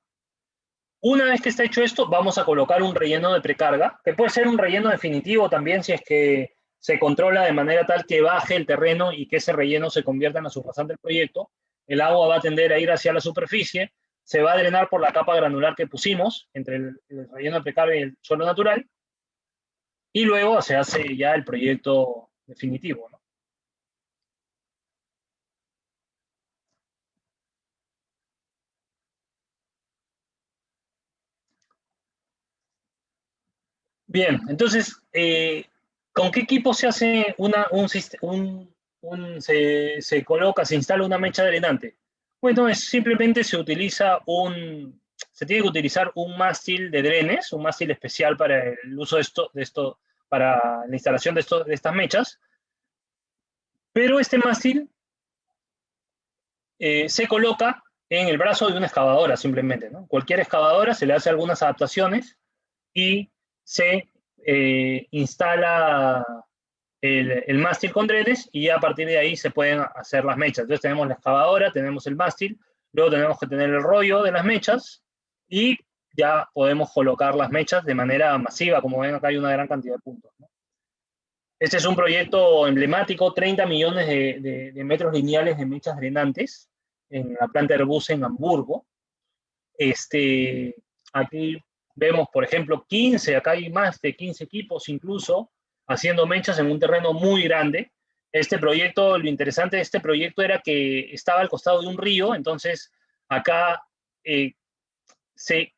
Una vez que está hecho esto, vamos a colocar un relleno de precarga, que puede ser un relleno definitivo también si es que se controla de manera tal que baje el terreno y que ese relleno se convierta en la subrasante del proyecto. El agua va a tender a ir hacia la superficie, se va a drenar por la capa granular que pusimos entre el relleno de precarga y el suelo natural, y luego se hace ya el proyecto definitivo, ¿no? Bien, entonces, ¿con qué equipo se hace se coloca, se instala una mecha drenante? Bueno, simplemente se tiene que utilizar un mástil de drenes, un mástil especial para el uso para la instalación de estas mechas, pero este mástil se coloca en el brazo de una excavadora simplemente, ¿no? Cualquier excavadora se le hace algunas adaptaciones y se instala el mástil con drenes y a partir de ahí se pueden hacer las mechas. Entonces tenemos la excavadora, tenemos el mástil, luego tenemos que tener el rollo de las mechas y ya podemos colocar las mechas de manera masiva. Como ven, acá hay una gran cantidad de puntos, ¿no? Este es un proyecto emblemático, 30 millones de metros lineales de mechas drenantes en la planta Airbus en Hamburgo. Aquí vemos, por ejemplo, 15, acá hay más de 15 equipos incluso, haciendo mechas en un terreno muy grande. Lo interesante de este proyecto era que estaba al costado de un río, entonces acá se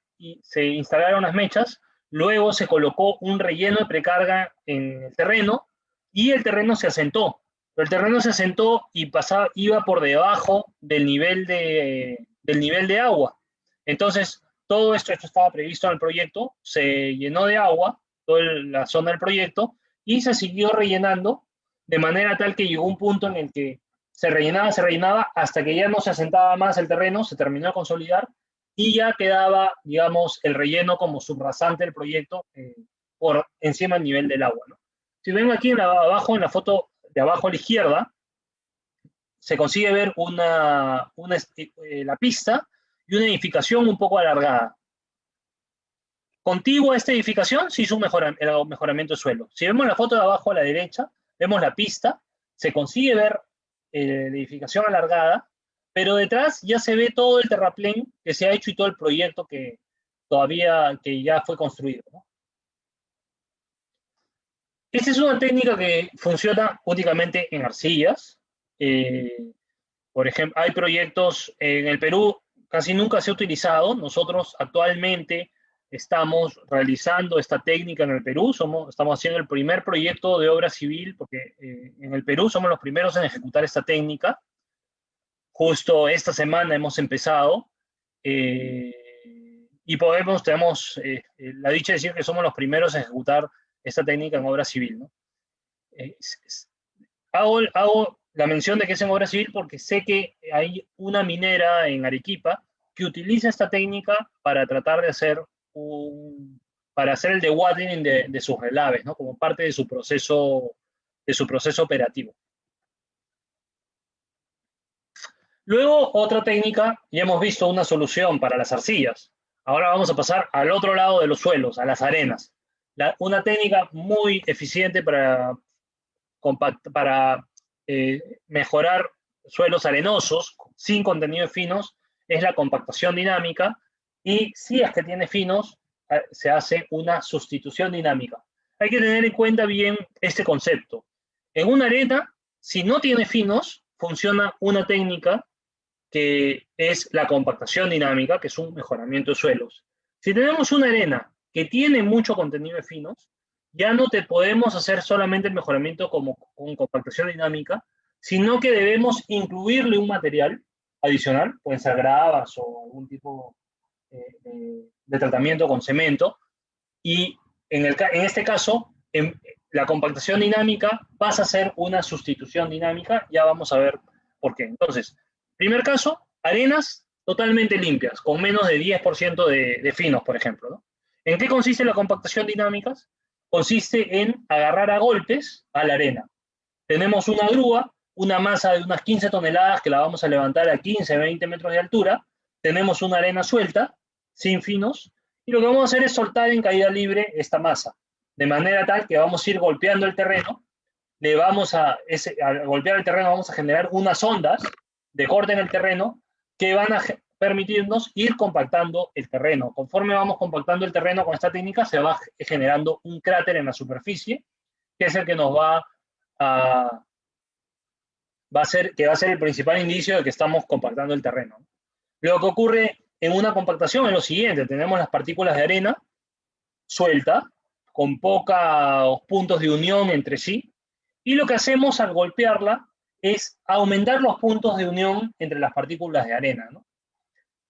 instalaron las mechas, luego se colocó un relleno de precarga en el terreno y el terreno se asentó. Pero el terreno se asentó y iba por debajo del nivel de agua. Entonces, todo esto estaba previsto en el proyecto, se llenó de agua, toda la zona del proyecto, y se siguió rellenando, de manera tal que llegó un punto en el que se rellenaba, hasta que ya no se asentaba más el terreno, se terminó de consolidar, y ya quedaba, digamos, el relleno como subrasante del proyecto por encima del nivel del agua, ¿no? Si ven aquí abajo, en la foto de abajo a la izquierda, se consigue ver la pista y una edificación un poco alargada. Contigua a esta edificación se hizo un mejoramiento de suelo. Si vemos la foto de abajo a la derecha, vemos la pista, se consigue ver la edificación alargada, pero detrás ya se ve todo el terraplén que se ha hecho y todo el proyecto que ya fue construido, ¿no? Esta es una técnica que funciona únicamente en arcillas. Por ejemplo, hay proyectos en el Perú, casi nunca se ha utilizado. Nosotros actualmente estamos realizando esta técnica en el Perú. Estamos haciendo el primer proyecto de obra civil, porque en el Perú somos los primeros en ejecutar esta técnica. Justo esta semana hemos empezado y tenemos la dicha de decir que somos los primeros en ejecutar esta técnica en obra civil, ¿no? Hago la mención de que es en obra civil porque sé que hay una minera en Arequipa que utiliza esta técnica para tratar de hacer el dewatering de sus relaves, ¿no? Como parte de su proceso operativo. Luego, otra técnica, ya hemos visto una solución para las arcillas. Ahora vamos a pasar al otro lado de los suelos, a las arenas. Una técnica muy eficiente para mejorar suelos arenosos sin contenidos finos es la compactación dinámica, y si es que tiene finos, se hace una sustitución dinámica. Hay que tener en cuenta bien este concepto. En una arena, si no tiene finos, funciona una técnica que es la compactación dinámica, que es un mejoramiento de suelos. Si tenemos una arena que tiene mucho contenido de finos, ya no te podemos hacer solamente el mejoramiento con compactación dinámica, sino que debemos incluirle un material adicional, pueden ser gravas o algún tipo de tratamiento con cemento, y en este caso, la compactación dinámica pasa a ser una sustitución dinámica. Ya vamos a ver por qué. Entonces, primer caso, arenas totalmente limpias, con menos de 10% de finos, por ejemplo, ¿no? ¿En qué consiste la compactación dinámica? Consiste en agarrar a golpes a la arena. Tenemos una grúa una masa de unas 15 toneladas que la vamos a levantar a 15, 20 metros de altura. Tenemos una arena suelta, sin finos, y lo que vamos a hacer es soltar en caída libre esta masa, de manera tal que vamos a ir golpeando el terreno. Al golpear el terreno vamos a generar unas ondas de corte en el terreno que van a permitirnos ir compactando el terreno. Conforme vamos compactando el terreno con esta técnica, se va generando un cráter en la superficie, que es el que nos va a ser el principal indicio de que estamos compactando el terreno. Lo que ocurre en una compactación es lo siguiente: tenemos las partículas de arena suelta, con pocos puntos de unión entre sí, y lo que hacemos al golpearla es aumentar los puntos de unión entre las partículas de arena, ¿no?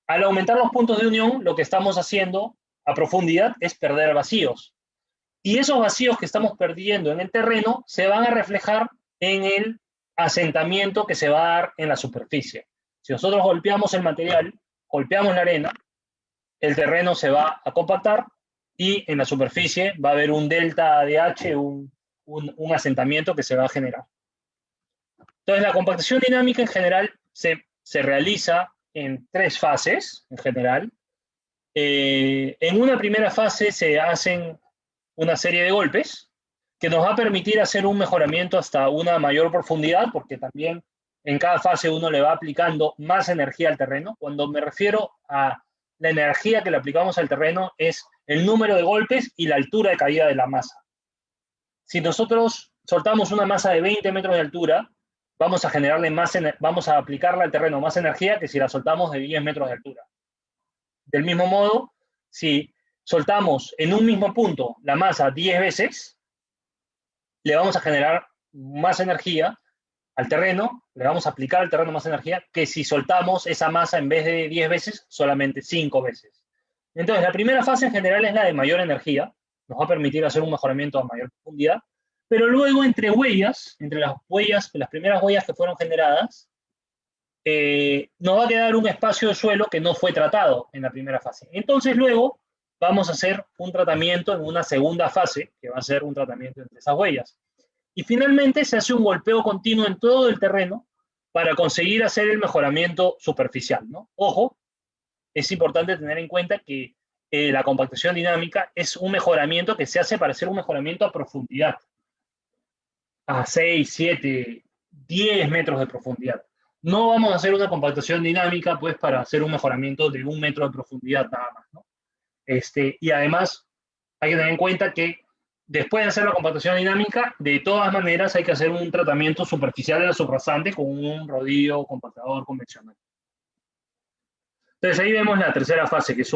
Al aumentar los puntos de unión, lo que estamos haciendo a profundidad es perder vacíos. Y esos vacíos que estamos perdiendo en el terreno se van a reflejar en el asentamiento que se va a dar en la superficie. Si nosotros golpeamos el material, golpeamos la arena, el terreno se va a compactar y en la superficie va a haber un delta de H, un asentamiento que se va a generar. Entonces, la compactación dinámica en general se realiza en 3 fases, en general. En una primera fase se hacen una serie de golpes que nos va a permitir hacer un mejoramiento hasta una mayor profundidad, porque también en cada fase uno le va aplicando más energía al terreno. Cuando me refiero a la energía que le aplicamos al terreno, es el número de golpes y la altura de caída de la masa. Si nosotros soltamos una masa de 20 metros de altura, vamos a aplicarle al terreno más energía que si la soltamos de 10 metros de altura. Del mismo modo, si soltamos en un mismo punto la masa 10 veces, le vamos a generar más energía al terreno, le vamos a aplicar al terreno más energía que si soltamos esa masa en vez de 10 veces, solamente 5 veces. Entonces, la primera fase en general es la de mayor energía, nos va a permitir hacer un mejoramiento a mayor profundidad, pero luego entre las primeras huellas que fueron generadas, nos va a quedar un espacio de suelo que no fue tratado en la primera fase. Entonces luego vamos a hacer un tratamiento en una segunda fase, que va a ser un tratamiento entre esas huellas. Y finalmente se hace un golpeo continuo en todo el terreno para conseguir hacer el mejoramiento superficial, ¿no? Ojo, es importante tener en cuenta que la compactación dinámica es un mejoramiento que se hace para hacer un mejoramiento a profundidad, a 6, 7, 10 metros de profundidad. No vamos a hacer una compactación dinámica pues para hacer un mejoramiento de 1 metro de profundidad nada más, ¿no? Y además hay que tener en cuenta que después de hacer la compactación dinámica, de todas maneras hay que hacer un tratamiento superficial de la subrasante con un rodillo compactador convencional. Entonces ahí vemos la tercera fase, que es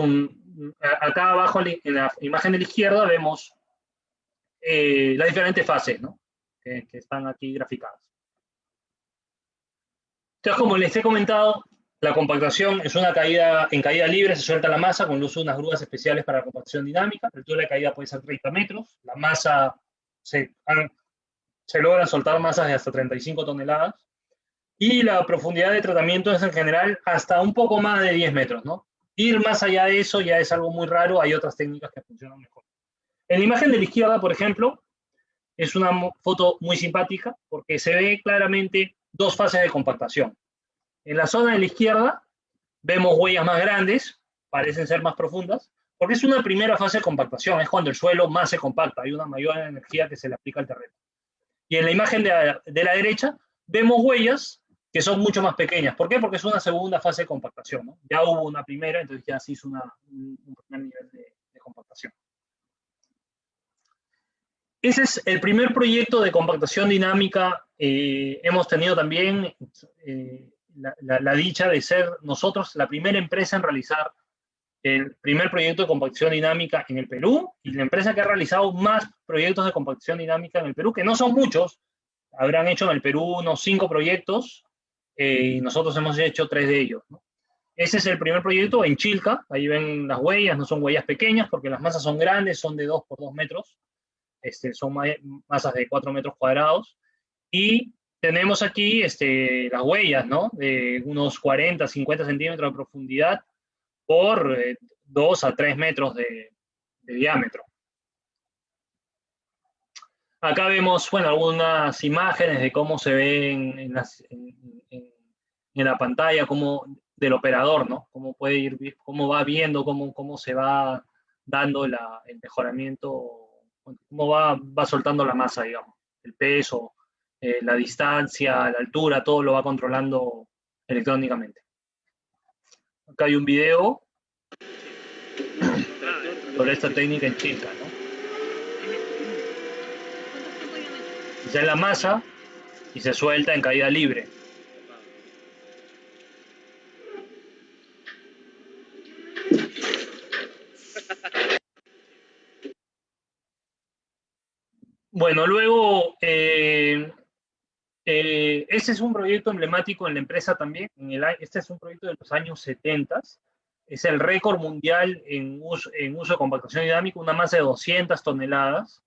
acá abajo en la imagen de la izquierda vemos las diferentes fases, ¿no? que están aquí graficadas. Entonces, como les he comentado, la compactación es una caída en caída libre, se suelta la masa con el uso de unas grúas especiales para la compactación dinámica. La altura de caída puede ser 30 metros. La masa, se logran soltar masas de hasta 35 toneladas. Y la profundidad de tratamiento es en general hasta un poco más de 10 metros, ¿no? Ir más allá de eso ya es algo muy raro, hay otras técnicas que funcionan mejor. En la imagen de la izquierda, por ejemplo, es una foto muy simpática porque se ve claramente 2 fases de compactación. En la zona de la izquierda vemos huellas más grandes, parecen ser más profundas, porque es una primera fase de compactación, es cuando el suelo más se compacta, hay una mayor energía que se le aplica al terreno. Y en la imagen de la derecha vemos huellas que son mucho más pequeñas. ¿Por qué? Porque es una segunda fase de compactación, ¿no? Ya hubo una primera, entonces ya se hizo un primer nivel de compactación. Ese es el primer proyecto de compactación dinámica. Hemos tenido también la dicha de ser nosotros la primera empresa en realizar el primer proyecto de compactación dinámica en el Perú y la empresa que ha realizado más proyectos de compactación dinámica en el Perú, que no son muchos. Habrán hecho en el Perú unos 5 proyectos y nosotros hemos hecho 3 de ellos, ¿no? Ese es el primer proyecto en Chilca. Ahí ven las huellas, no son huellas pequeñas porque las masas son grandes, son de 2 por 2 metros. Son masas de 4 metros cuadrados. Y tenemos aquí las huellas, ¿no? De unos 40, 50 centímetros de profundidad por 2 a 3 metros de diámetro. Acá vemos, bueno, algunas imágenes de cómo se ve en la pantalla, cómo, del operador, ¿no? Cómo puede ir, cómo va viendo, cómo se va dando el mejoramiento, cómo va soltando la masa, digamos, el peso, la distancia, la altura, todo lo va controlando electrónicamente. Acá hay un video sobre esta técnica en Chilca, ¿no? Esa es la masa y se suelta en caída libre. Bueno, luego, este es un proyecto emblemático en la empresa también. Este es un proyecto de los años 70. Es el récord mundial en uso de compactación dinámica, una masa de 200 toneladas.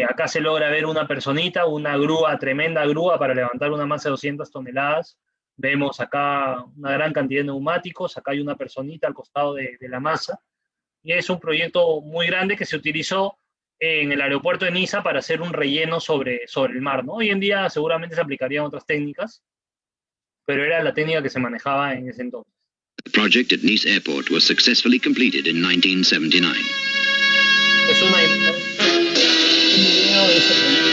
Acá se logra ver una personita, una grúa, tremenda grúa para levantar una masa de 200 toneladas. Vemos acá una gran cantidad de neumáticos, acá hay una personita al costado de la masa. Y es un proyecto muy grande que se utilizó en el aeropuerto de Niza para hacer un relleno sobre el mar, ¿no? Hoy en día seguramente se aplicarían otras técnicas, pero era la técnica que se manejaba en ese entonces. The project at Nice Airport was successfully completed in 1979. Es un video de ese proyecto.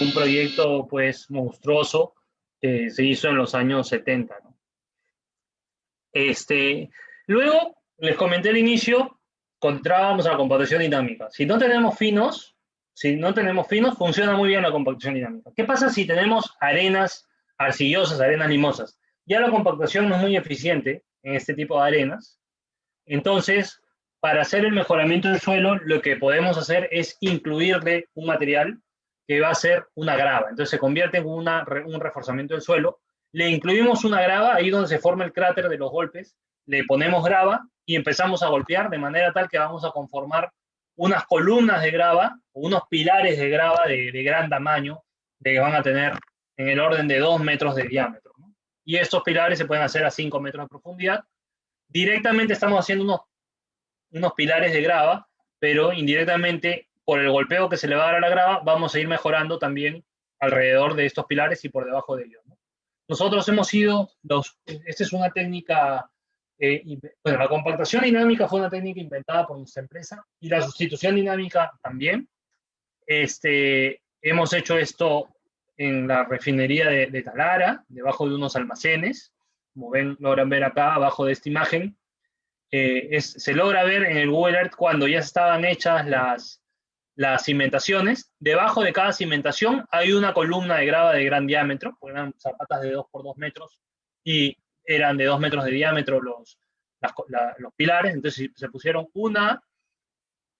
Un proyecto pues monstruoso que se hizo en los años 70, ¿no? Luego, les comenté al inicio, encontrábamos la compactación dinámica. Si no tenemos finos, funciona muy bien la compactación dinámica. ¿Qué pasa si tenemos arenas arcillosas, arenas limosas? Ya la compactación no es muy eficiente en este tipo de arenas. Entonces, para hacer el mejoramiento del suelo, lo que podemos hacer es incluirle un material que va a ser una grava. Entonces se convierte en un reforzamiento del suelo. Le incluimos una grava ahí donde se forma el cráter de los golpes, le ponemos grava y empezamos a golpear de manera tal que vamos a conformar unas columnas de grava o unos pilares de grava de gran tamaño, de que van a tener en el orden de 2 metros de diámetro, ¿no? Y estos pilares se pueden hacer a 5 metros de profundidad. Directamente estamos haciendo unos pilares de grava, pero indirectamente, por el golpeo que se le va a dar a la grava, vamos a ir mejorando también alrededor de estos pilares y por debajo de ellos, ¿no? Nosotros hemos sido, esta es una técnica, bueno, la compactación dinámica fue una técnica inventada por nuestra empresa y la sustitución dinámica también. Hemos hecho esto en la refinería de Talara, debajo de unos almacenes, como logran ver acá abajo de esta imagen. Se logra ver en el Google Earth cuando ya estaban hechas las cimentaciones. Debajo de cada cimentación hay una columna de grava de gran diámetro, porque eran zapatas de 2 por 2 metros y eran de 2 metros de diámetro los pilares. Entonces se pusieron una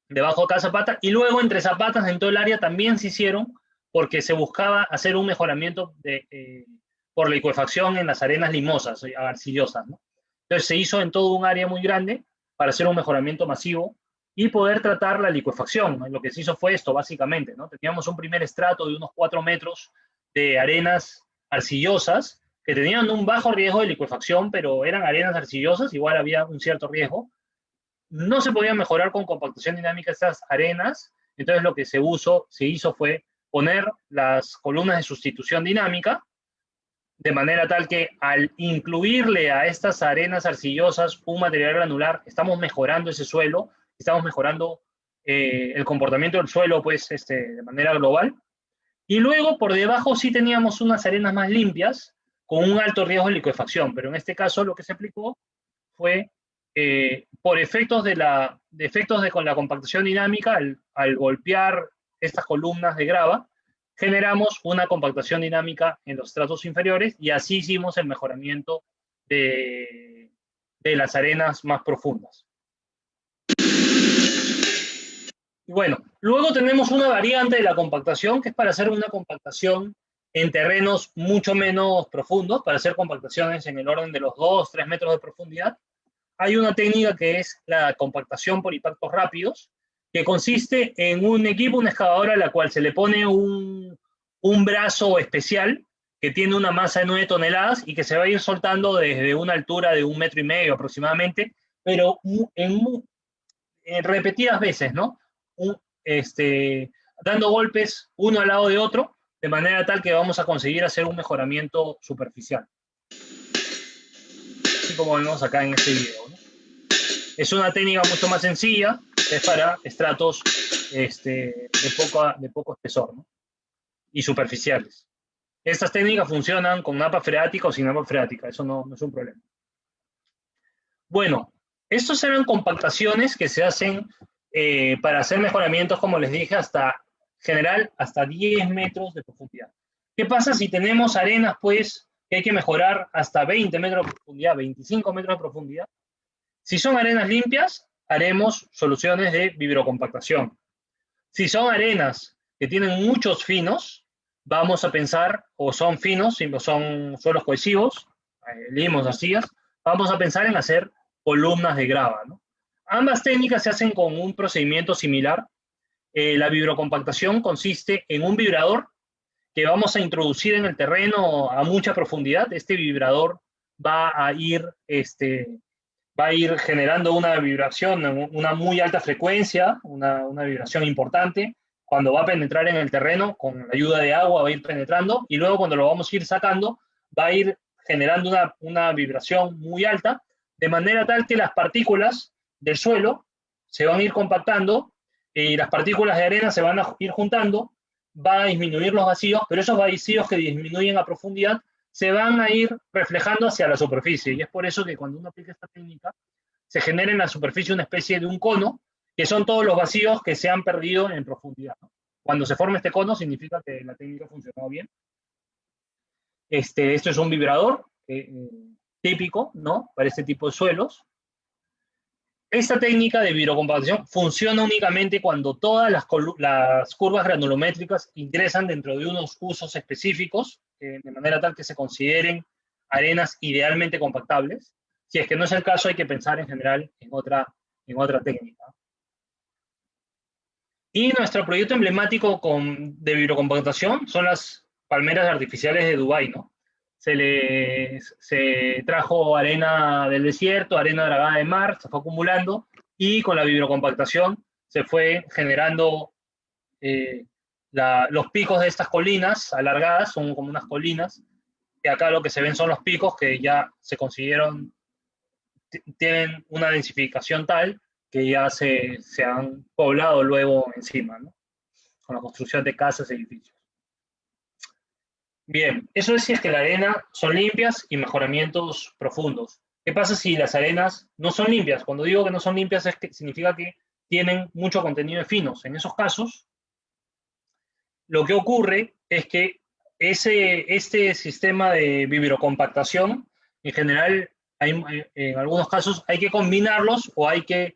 debajo de cada zapata y luego entre zapatas en todo el área también se hicieron porque se buscaba hacer un mejoramiento por la licuefacción en las arenas limosas, arcillosas, ¿no? Entonces se hizo en todo un área muy grande para hacer un mejoramiento masivo y poder tratar la licuefacción, ¿no? Lo que se hizo fue esto, básicamente, ¿no? Teníamos un primer estrato de unos 4 metros de arenas arcillosas que tenían un bajo riesgo de licuefacción, pero eran arenas arcillosas, igual había un cierto riesgo. No se podía mejorar con compactación dinámica estas arenas, entonces lo que se hizo fue poner las columnas de sustitución dinámica, de manera tal que al incluirle a estas arenas arcillosas un material granular, estamos mejorando ese suelo, estamos mejorando el comportamiento del suelo pues, de manera global. Y luego por debajo sí teníamos unas arenas más limpias, con un alto riesgo de licuefacción, pero en este caso lo que se aplicó fue por efectos con la compactación dinámica, al golpear estas columnas de grava, generamos una compactación dinámica en los estratos inferiores y así hicimos el mejoramiento de de las arenas más profundas. Y bueno, luego tenemos una variante de la compactación que es para hacer una compactación en terrenos mucho menos profundos, para hacer compactaciones en el orden de los 2-3 metros de profundidad. Hay una técnica que es la compactación por impactos rápidos, que consiste en un equipo, una excavadora a la cual se le pone un brazo especial que tiene una masa de 9 toneladas y que se va a ir soltando desde una altura de 1,5 metros aproximadamente, pero en repetidas veces, ¿no? Dando golpes uno al lado de otro, de manera tal que vamos a conseguir hacer un mejoramiento superficial. Así como vemos acá en este video, ¿no? Es una técnica mucho más sencilla, es para estratos de poco espesor, ¿no? Y superficiales. Estas técnicas funcionan con napa freática o sin napa freática, eso no es un problema. Bueno, estos eran compactaciones que se hacen para hacer mejoramientos, como les dije, general hasta 10 metros de profundidad. ¿Qué pasa si tenemos arenas, pues, que hay que mejorar hasta 20 metros de profundidad, 25 metros de profundidad? Si son arenas limpias, haremos soluciones de vibrocompactación. Si son arenas que tienen muchos finos, vamos a pensar, o son finos, o son suelos cohesivos, limos, arcillas, vamos a pensar en hacer columnas de grava, ¿no? Ambas técnicas se hacen con un procedimiento similar. La vibrocompactación consiste en un vibrador que vamos a introducir en el terreno a mucha profundidad. Este vibrador va a ir generando una vibración, una muy alta frecuencia, una vibración importante. Cuando va a penetrar en el terreno, con la ayuda de agua va a ir penetrando, y luego cuando lo vamos a ir sacando, va a ir generando una vibración muy alta, de manera tal que las partículas del suelo se van a ir compactando y las partículas de arena se van a ir juntando, va a disminuir los vacíos, pero esos vacíos que disminuyen a profundidad se van a ir reflejando hacia la superficie, y es por eso que cuando uno aplica esta técnica se genera en la superficie una especie de un cono, que son todos los vacíos que se han perdido en profundidad, ¿no? Cuando se forma este cono significa que la técnica funcionó bien. Esto es un vibrador típico, ¿no?, para este tipo de suelos. Esta técnica de vibrocompactación funciona únicamente cuando todas las curvas granulométricas ingresan dentro de unos usos específicos, de manera tal que se consideren arenas idealmente compactables. Si es que no es el caso, hay que pensar en general en otra técnica. Y nuestro proyecto emblemático de vibrocompactación son las palmeras artificiales de Dubái, ¿no? Se trajo arena del desierto, arena dragada de mar, se fue acumulando, y con la vibrocompactación se fue generando los picos de estas colinas alargadas, son como unas colinas, y acá lo que se ven son los picos que ya se consiguieron, tienen una densificación tal que ya se han poblado luego encima, ¿no?, con la construcción de casas e edificios. Bien, eso es si es que la arena son limpias y mejoramientos profundos. ¿Qué pasa si las arenas no son limpias? Cuando digo que no son limpias significa que tienen mucho contenido de finos. En esos casos, lo que ocurre es que este sistema de vibrocompactación, en general, en algunos casos hay que combinarlos, o hay que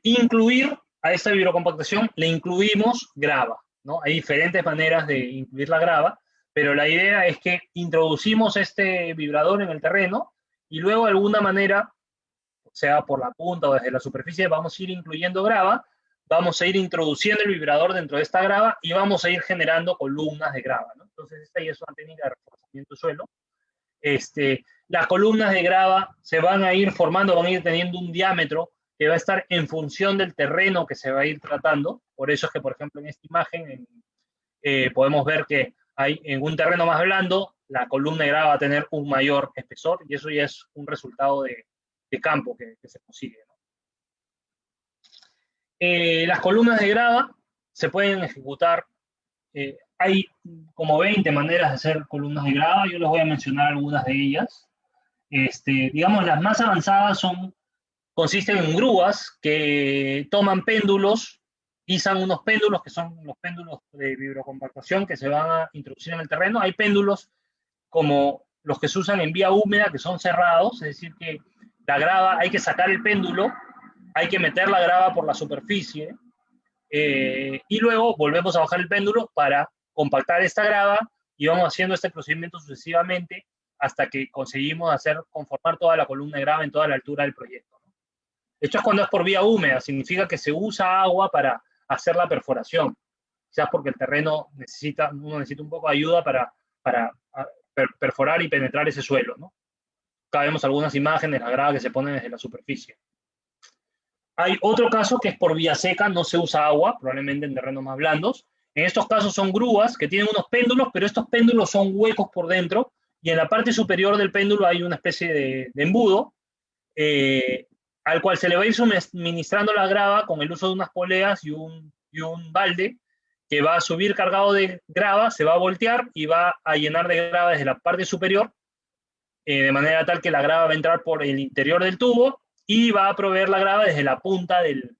incluir a esta vibrocompactación, le incluimos grava, ¿no? Hay diferentes maneras de incluir la grava, pero la idea es que introducimos este vibrador en el terreno y luego de alguna manera, sea por la punta o desde la superficie, vamos a ir incluyendo grava, vamos a ir introduciendo el vibrador dentro de esta grava y vamos a ir generando columnas de grava, ¿no? Entonces esta ya es una técnica de reforzamiento de suelo. Las columnas de grava se van a ir formando, van a ir teniendo un diámetro que va a estar en función del terreno que se va a ir tratando. Por eso es que, por ejemplo, en esta imagen podemos ver que en un terreno más blando, la columna de grava va a tener un mayor espesor, y eso ya es un resultado de campo que se consigue, ¿no? Las columnas de grava se pueden ejecutar, hay como 20 maneras de hacer columnas de grava, yo les voy a mencionar algunas de ellas. Digamos, las más avanzadas consisten en grúas que toman péndulos, izan unos péndulos que son los péndulos de vibrocompactación que se van a introducir en el terreno. Hay péndulos como los que se usan en vía húmeda, que son cerrados, es decir, que la grava, hay que sacar el péndulo, hay que meter la grava por la superficie, y luego volvemos a bajar el péndulo para compactar esta grava y vamos haciendo este procedimiento sucesivamente hasta que conseguimos conformar toda la columna de grava en toda la altura del proyecto, ¿no? Esto es cuando es por vía húmeda, significa que se usa agua para hacer la perforación, quizás porque el terreno uno necesita un poco de ayuda para perforar y penetrar ese suelo, ¿no? Acá vemos algunas imágenes de la grava que se pone desde la superficie. Hay otro caso que es por vía seca, no se usa agua, probablemente en terrenos más blandos. En estos casos son grúas que tienen unos péndulos, pero estos péndulos son huecos por dentro y en la parte superior del péndulo hay una especie de embudo al cual se le va a ir suministrando la grava con el uso de unas poleas y un balde que va a subir cargado de grava, se va a voltear y va a llenar de grava desde la parte superior, de manera tal que la grava va a entrar por el interior del tubo y va a proveer la grava desde la punta del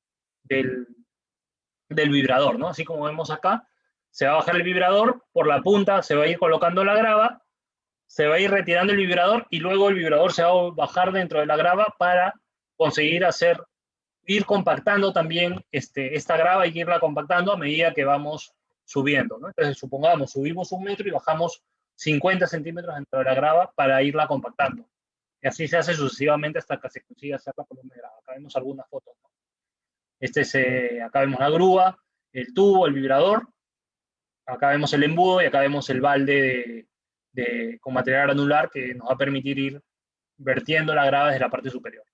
vibrador, ¿no? Así como vemos acá, se va a bajar el vibrador, por la punta se va a ir colocando la grava, se va a ir retirando el vibrador y luego el vibrador se va a bajar dentro de la grava para conseguir ir compactando también esta grava y irla compactando a medida que vamos subiendo, ¿no? Entonces, supongamos, subimos 1 metro y bajamos 50 centímetros dentro de la grava para irla compactando. Y así se hace sucesivamente hasta que se consiga hacer la columna de grava. Acá vemos algunas fotos, ¿no? Acá vemos la grúa, el tubo, el vibrador, acá vemos el embudo y acá vemos el balde con material granular que nos va a permitir ir vertiendo la grava desde la parte superior.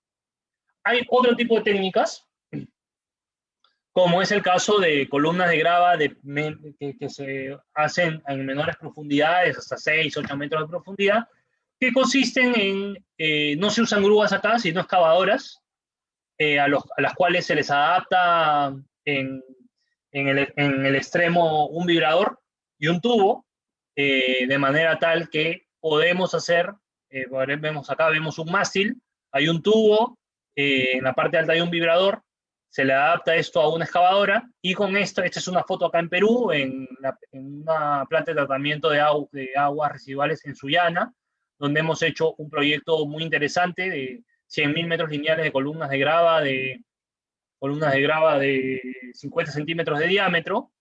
Hay otro tipo de técnicas, como es el caso de columnas de grava que se hacen en menores profundidades, hasta 6, 8 metros de profundidad, que consisten en, no se usan grúas acá, sino excavadoras, a las cuales se les adapta en el extremo un vibrador y un tubo, de manera tal que podemos hacer, acá vemos un mástil, hay un tubo, en la parte alta hay un vibrador, se le adapta esto a una excavadora y con esto, esta es una foto acá en Perú, en una planta de tratamiento de aguas residuales en Sullana, donde hemos hecho un proyecto muy interesante de 100.000 metros lineales de columnas de grava de 50 centímetros de diámetro,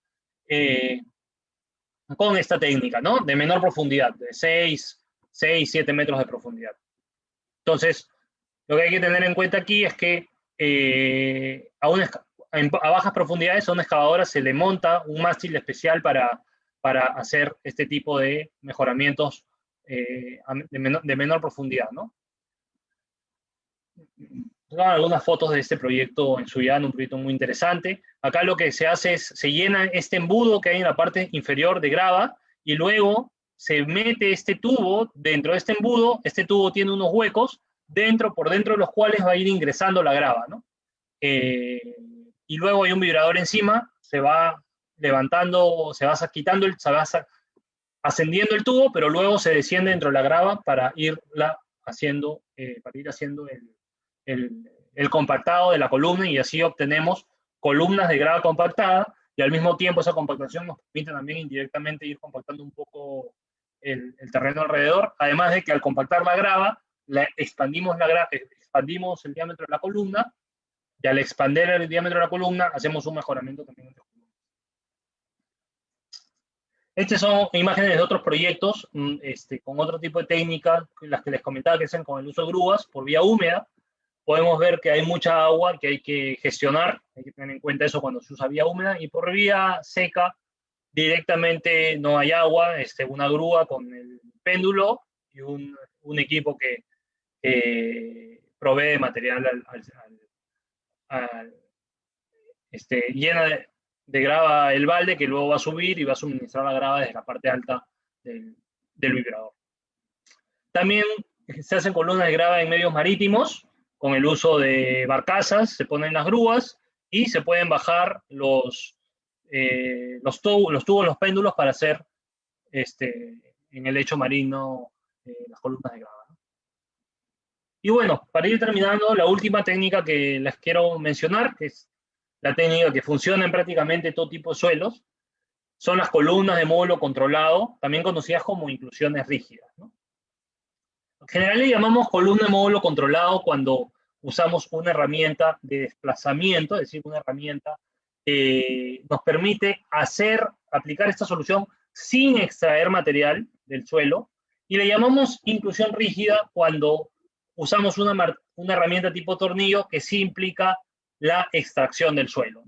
con esta técnica, ¿no? De menor profundidad, de 6, 7 metros de profundidad. Entonces, lo que hay que tener en cuenta aquí es que a bajas profundidades a una excavadora se le monta un mástil especial para hacer este tipo de mejoramientos de menor profundidad, ¿no? Algunas fotos de este proyecto en Sullana, un proyecto muy interesante. Acá lo que se hace es, se llena este embudo que hay en la parte inferior de grava y luego se mete este tubo dentro de este embudo. Este tubo tiene unos huecos por dentro de los cuales va a ir ingresando la grava, ¿no? Y luego hay un vibrador encima, se va levantando, se va ascendiendo el tubo, pero luego se desciende dentro de la grava para ir haciendo el compactado de la columna y así obtenemos columnas de grava compactada y al mismo tiempo esa compactación nos permite también indirectamente ir compactando un poco el terreno alrededor, además de que al compactar la grava, expandimos el diámetro de la columna y al expandir el diámetro de la columna hacemos un mejoramiento también entre columnas. Estas son imágenes de otros proyectos con otro tipo de técnicas, las que les comentaba que hacen con el uso de grúas por vía húmeda. Podemos ver que hay mucha agua que hay que gestionar, hay que tener en cuenta eso cuando se usa vía húmeda, y por vía seca directamente no hay agua, una grúa con el péndulo y un equipo que provee material llena de grava el balde que luego va a subir y va a suministrar la grava desde la parte alta del vibrador. También se hacen columnas de grava en medios marítimos con el uso de barcazas, se ponen las grúas y se pueden bajar los tubos, los péndulos para hacer en el lecho marino las columnas de grava. Y bueno, para ir terminando, la última técnica que les quiero mencionar, que es la técnica que funciona en prácticamente todo tipo de suelos, son las columnas de módulo controlado, también conocidas como inclusiones rígidas, ¿no? En general le llamamos columna de módulo controlado cuando usamos una herramienta de desplazamiento, es decir, una herramienta que nos permite aplicar esta solución sin extraer material del suelo, y le llamamos inclusión rígida cuando usamos una herramienta tipo tornillo que sí implica la extracción del suelo.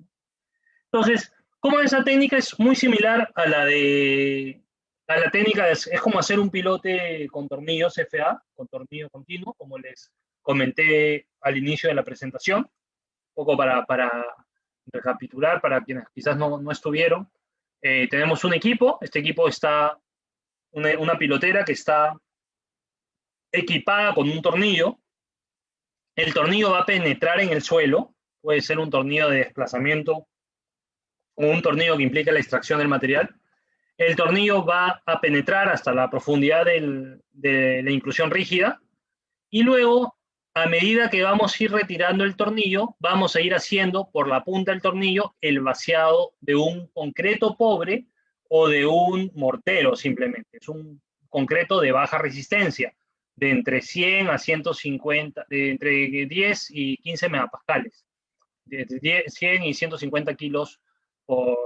Entonces, como esa técnica es muy similar a la técnica, es como hacer un pilote con tornillos FA, con tornillo continuo, como les comenté al inicio de la presentación, un poco para recapitular, para quienes quizás no estuvieron. Tenemos un equipo, este equipo está, una pilotera que está equipada con un tornillo. El tornillo va a penetrar en el suelo, puede ser un tornillo de desplazamiento o un tornillo que implica la extracción del material. El tornillo va a penetrar hasta la profundidad de la inclusión rígida, y luego, a medida que vamos a ir retirando el tornillo, vamos a ir haciendo por la punta del tornillo el vaciado de un concreto pobre o de un mortero simplemente. Es un concreto de baja resistencia, de entre 100 a 150, de entre 10 y 15 megapascales, de 100 y 150 kilos por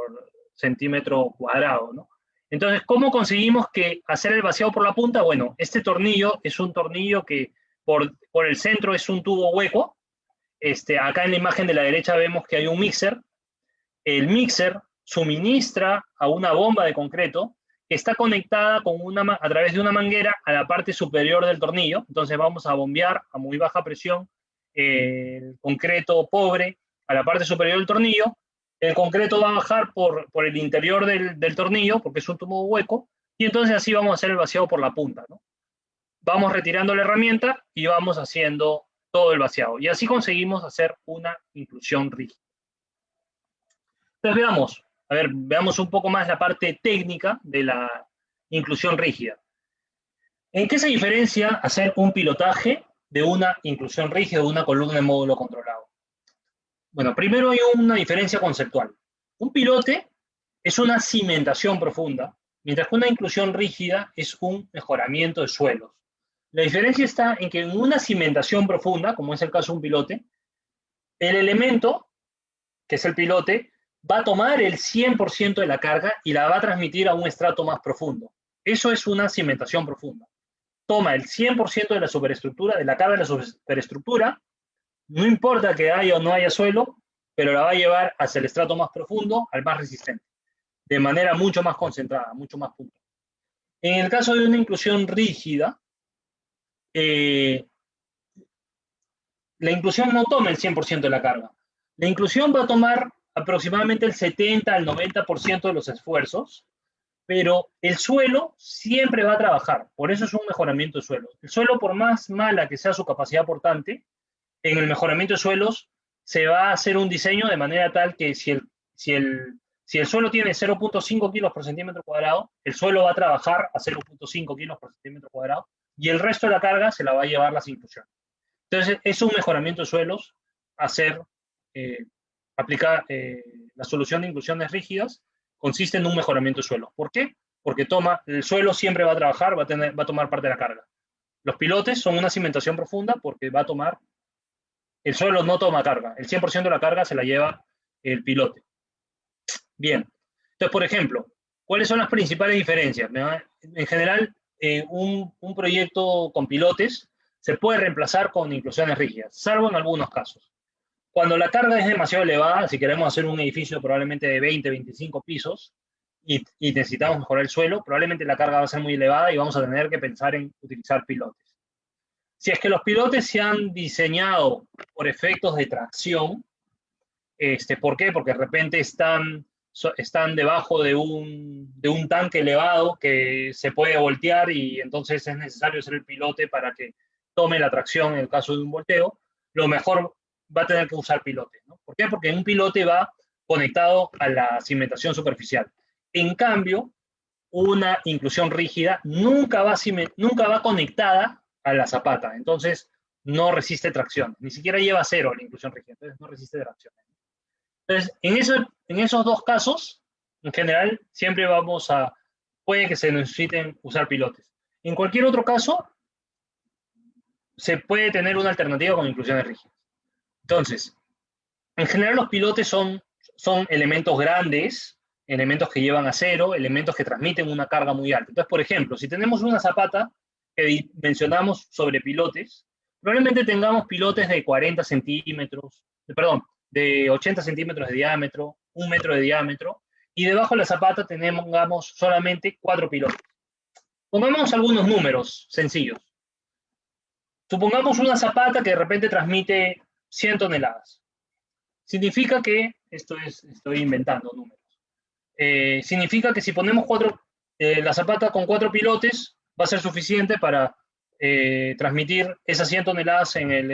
centímetro cuadrado, ¿no? Entonces, ¿cómo conseguimos hacer el vaciado por la punta? Bueno, este tornillo es un tornillo que por el centro es un tubo hueco. Acá en la imagen de la derecha vemos que hay un mixer. El mixer suministra a una bomba de concreto que está conectada a través de una manguera a la parte superior del tornillo. Entonces vamos a bombear a muy baja presión el concreto pobre a la parte superior del tornillo. El concreto va a bajar por el interior del tornillo, porque es un tubo hueco, y entonces así vamos a hacer el vaciado por la punta, ¿no? Vamos retirando la herramienta y vamos haciendo todo el vaciado. Y así conseguimos hacer una inclusión rígida. Entonces veamos un poco más la parte técnica de la inclusión rígida. ¿En qué se diferencia hacer un pilotaje de una inclusión rígida o una columna de módulo controlado? Bueno, primero hay una diferencia conceptual. Un pilote es una cimentación profunda, mientras que una inclusión rígida es un mejoramiento de suelos. La diferencia está en que en una cimentación profunda, como es el caso de un pilote, el elemento, que es el pilote, va a tomar el 100% de la carga y la va a transmitir a un estrato más profundo. Eso es una cimentación profunda. Toma el 100% de la superestructura, de la carga de la superestructura, no importa que haya o no haya suelo, pero la va a llevar hacia el estrato más profundo, al más resistente, de manera mucho más concentrada, mucho más puntual. En el caso de una inclusión rígida, la inclusión no toma el 100% de la carga. La inclusión va a tomar aproximadamente el 70 al 90% de los esfuerzos, pero el suelo siempre va a trabajar. Por eso es un mejoramiento de suelo. El suelo, por más mala que sea su capacidad portante, en el mejoramiento de suelos se va a hacer un diseño de manera tal que si el suelo tiene 0.5 kilos por centímetro cuadrado, el suelo va a trabajar a 0.5 kilos por centímetro cuadrado, y el resto de la carga se la va a llevar las inclusiones. Entonces, es un mejoramiento de suelos aplicar la solución de inclusiones rígidas consiste en un mejoramiento de suelo. ¿Por qué? Porque el suelo siempre va a trabajar, va a tomar parte de la carga. Los pilotes son una cimentación profunda porque el suelo no toma carga, el 100% de la carga se la lleva el pilote. Bien, entonces, por ejemplo, ¿cuáles son las principales diferencias? En general, un proyecto con pilotes se puede reemplazar con inclusiones rígidas, salvo en algunos casos. Cuando la carga es demasiado elevada, si queremos hacer un edificio probablemente de 20, 25 pisos y necesitamos mejorar el suelo, probablemente la carga va a ser muy elevada y vamos a tener que pensar en utilizar pilotes. Si es que los pilotes se han diseñado por efectos de tracción, ¿por qué? Porque de repente están debajo de un tanque elevado que se puede voltear y entonces es necesario hacer el pilote para que tome la tracción en el caso de un volteo. Lo mejor va a tener que usar pilote, ¿no? ¿Por qué? Porque un pilote va conectado a la cimentación superficial. En cambio, una inclusión rígida nunca va conectada a la zapata, entonces no resiste tracción, ni siquiera lleva cero la inclusión rígida, entonces no resiste tracción. Entonces, en esos dos casos, en general, siempre puede que se necesiten usar pilotes. En cualquier otro caso, se puede tener una alternativa con inclusiones rígidas. Entonces, en general los pilotes son elementos grandes, elementos que llevan acero, elementos que transmiten una carga muy alta. Entonces, por ejemplo, si tenemos una zapata que mencionamos sobre pilotes, probablemente tengamos pilotes de 40 centímetros, de 80 centímetros de diámetro, 1 metro de diámetro, y debajo de la zapata tengamos solamente 4 pilotes. Pongamos algunos números sencillos. Supongamos una zapata que de repente transmite 100 toneladas. Significa que, estoy inventando números, significa que si ponemos la zapata con 4 pilotes, va a ser suficiente para transmitir esas 100 toneladas en el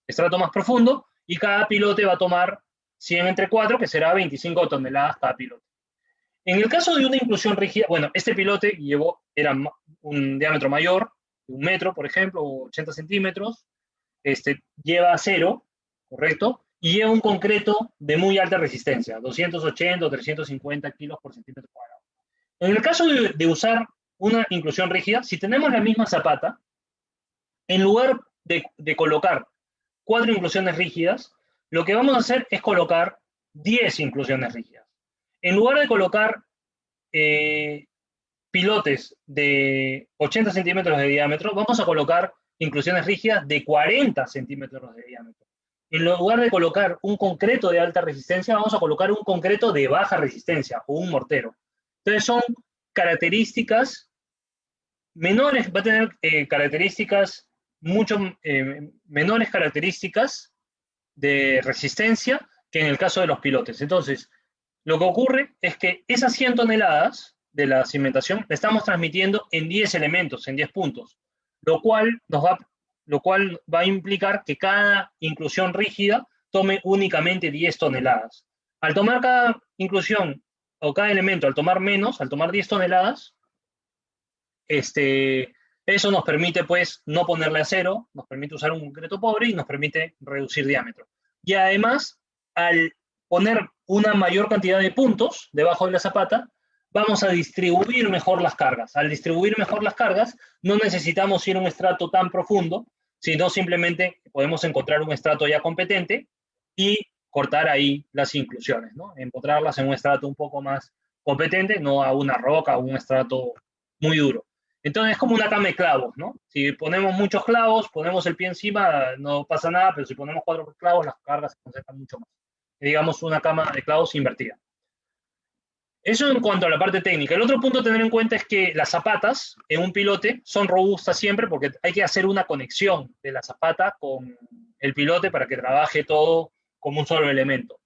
estrato más profundo, y cada pilote va a tomar 100 entre 4, que será 25 toneladas cada pilote. En el caso de una inclusión rígida, bueno, este pilote era un diámetro mayor, de 1 metro, por ejemplo, o 80 centímetros, lleva acero, ¿correcto? Y lleva un concreto de muy alta resistencia, 280 o 350 kilos por centímetro cuadrado. En el caso de usar una inclusión rígida, si tenemos la misma zapata, en lugar de colocar 4 inclusiones rígidas, lo que vamos a hacer es colocar 10 inclusiones rígidas. En lugar de colocar pilotes de 80 centímetros de diámetro, vamos a colocar inclusiones rígidas de 40 centímetros de diámetro. En lugar de colocar un concreto de alta resistencia, vamos a colocar un concreto de baja resistencia o un mortero. Entonces son características menores, va a tener características mucho menores características de resistencia que en el caso de los pilotes. Entonces, lo que ocurre es que esas 100 toneladas de la cimentación la estamos transmitiendo en 10 elementos, en 10 puntos, lo cual va a implicar que cada inclusión rígida tome únicamente 10 toneladas. Al tomar cada inclusión o cada elemento, al tomar 10 toneladas, eso nos permite, pues, no ponerle acero, nos permite usar un concreto pobre y nos permite reducir diámetro. Y además, al poner una mayor cantidad de puntos debajo de la zapata, vamos a distribuir mejor las cargas. Al distribuir mejor las cargas, no necesitamos ir a un estrato tan profundo, sino simplemente podemos encontrar un estrato ya competente y cortar ahí las inclusiones, ¿no? Empotrarlas en un estrato un poco más competente, no a una roca o un estrato muy duro. Entonces es como una cama de clavos, ¿no? Si ponemos muchos clavos, ponemos el pie encima, no pasa nada, pero si ponemos 4 clavos, las cargas se concentran mucho más. Digamos una cama de clavos invertida. Eso en cuanto a la parte técnica. El otro punto a tener en cuenta es que las zapatas en un pilote son robustas siempre porque hay que hacer una conexión de la zapata con el pilote para que trabaje todo como un solo elemento.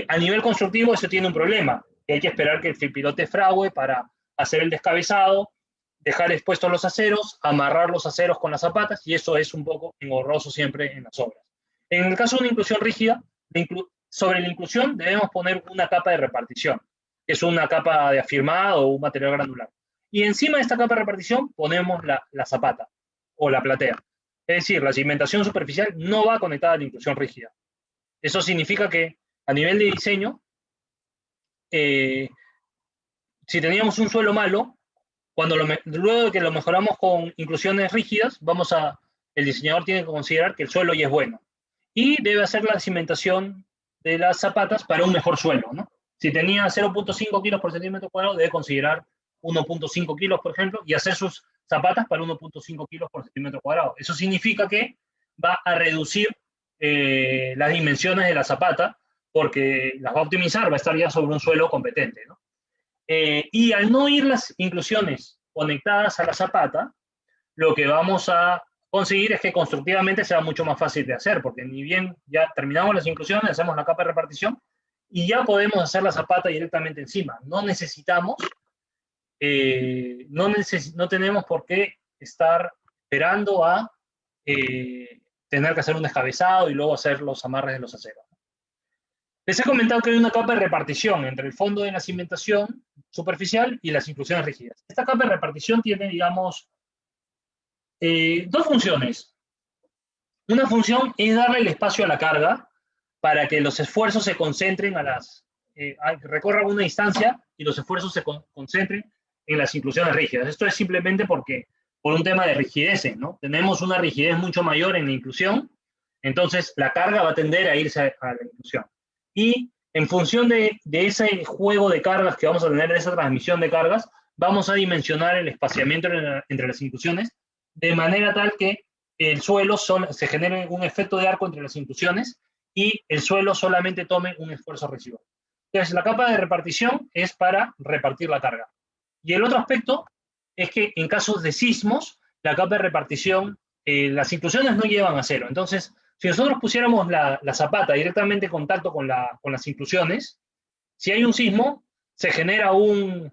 A nivel constructivo eso tiene un problema, que hay que esperar que el pilote frague para hacer el descabezado, dejar expuestos los aceros, amarrar los aceros con las zapatas, y eso es un poco engorroso siempre en las obras. En el caso de una inclusión rígida, sobre la inclusión debemos poner una capa de repartición, que es una capa de afirmado o un material granular. Y encima de esta capa de repartición ponemos la zapata o la platea. Es decir, la cimentación superficial no va conectada a la inclusión rígida. Eso significa que a nivel de diseño, si teníamos un suelo malo, luego de que lo mejoramos con inclusiones rígidas, el diseñador tiene que considerar que el suelo ya es bueno. Y debe hacer la cimentación de las zapatas para un mejor suelo, ¿no? Si tenía 0.5 kilos por centímetro cuadrado, debe considerar 1.5 kilos, por ejemplo, y hacer sus zapatas para 1.5 kilos por centímetro cuadrado. Eso significa que va a reducir las dimensiones de la zapata, porque las va a optimizar, va a estar ya sobre un suelo competente, ¿no? Y al no ir las inclusiones conectadas a la zapata, lo que vamos a conseguir es que constructivamente sea mucho más fácil de hacer, porque ni bien ya terminamos las inclusiones, hacemos la capa de repartición, y ya podemos hacer la zapata directamente encima. No necesitamos, no tenemos por qué estar esperando a tener que hacer un descabezado y luego hacer los amarres de los aceros. Les he comentado que hay una capa de repartición entre el fondo de la cimentación superficial y las inclusiones rígidas. Esta capa de repartición tiene, digamos, 2 funciones. Una función es darle el espacio a la carga para que los esfuerzos se concentren recorran una distancia y los esfuerzos se concentren en las inclusiones rígidas. Esto es simplemente porque por un tema de rigideces, ¿no? Tenemos una rigidez mucho mayor en la inclusión, entonces la carga va a tender a irse a la inclusión. Y en función de ese juego de cargas que vamos a tener, de esa transmisión de cargas, vamos a dimensionar el espaciamiento entre las inclusiones, de manera tal que el suelo se genere un efecto de arco entre las inclusiones y el suelo solamente tome un esfuerzo residual. Entonces, la capa de repartición es para repartir la carga. Y el otro aspecto es que en casos de sismos, la capa de repartición, las inclusiones no llevan a cero. Entonces, si nosotros pusiéramos la zapata directamente en contacto con las inclusiones, si hay un sismo, se genera una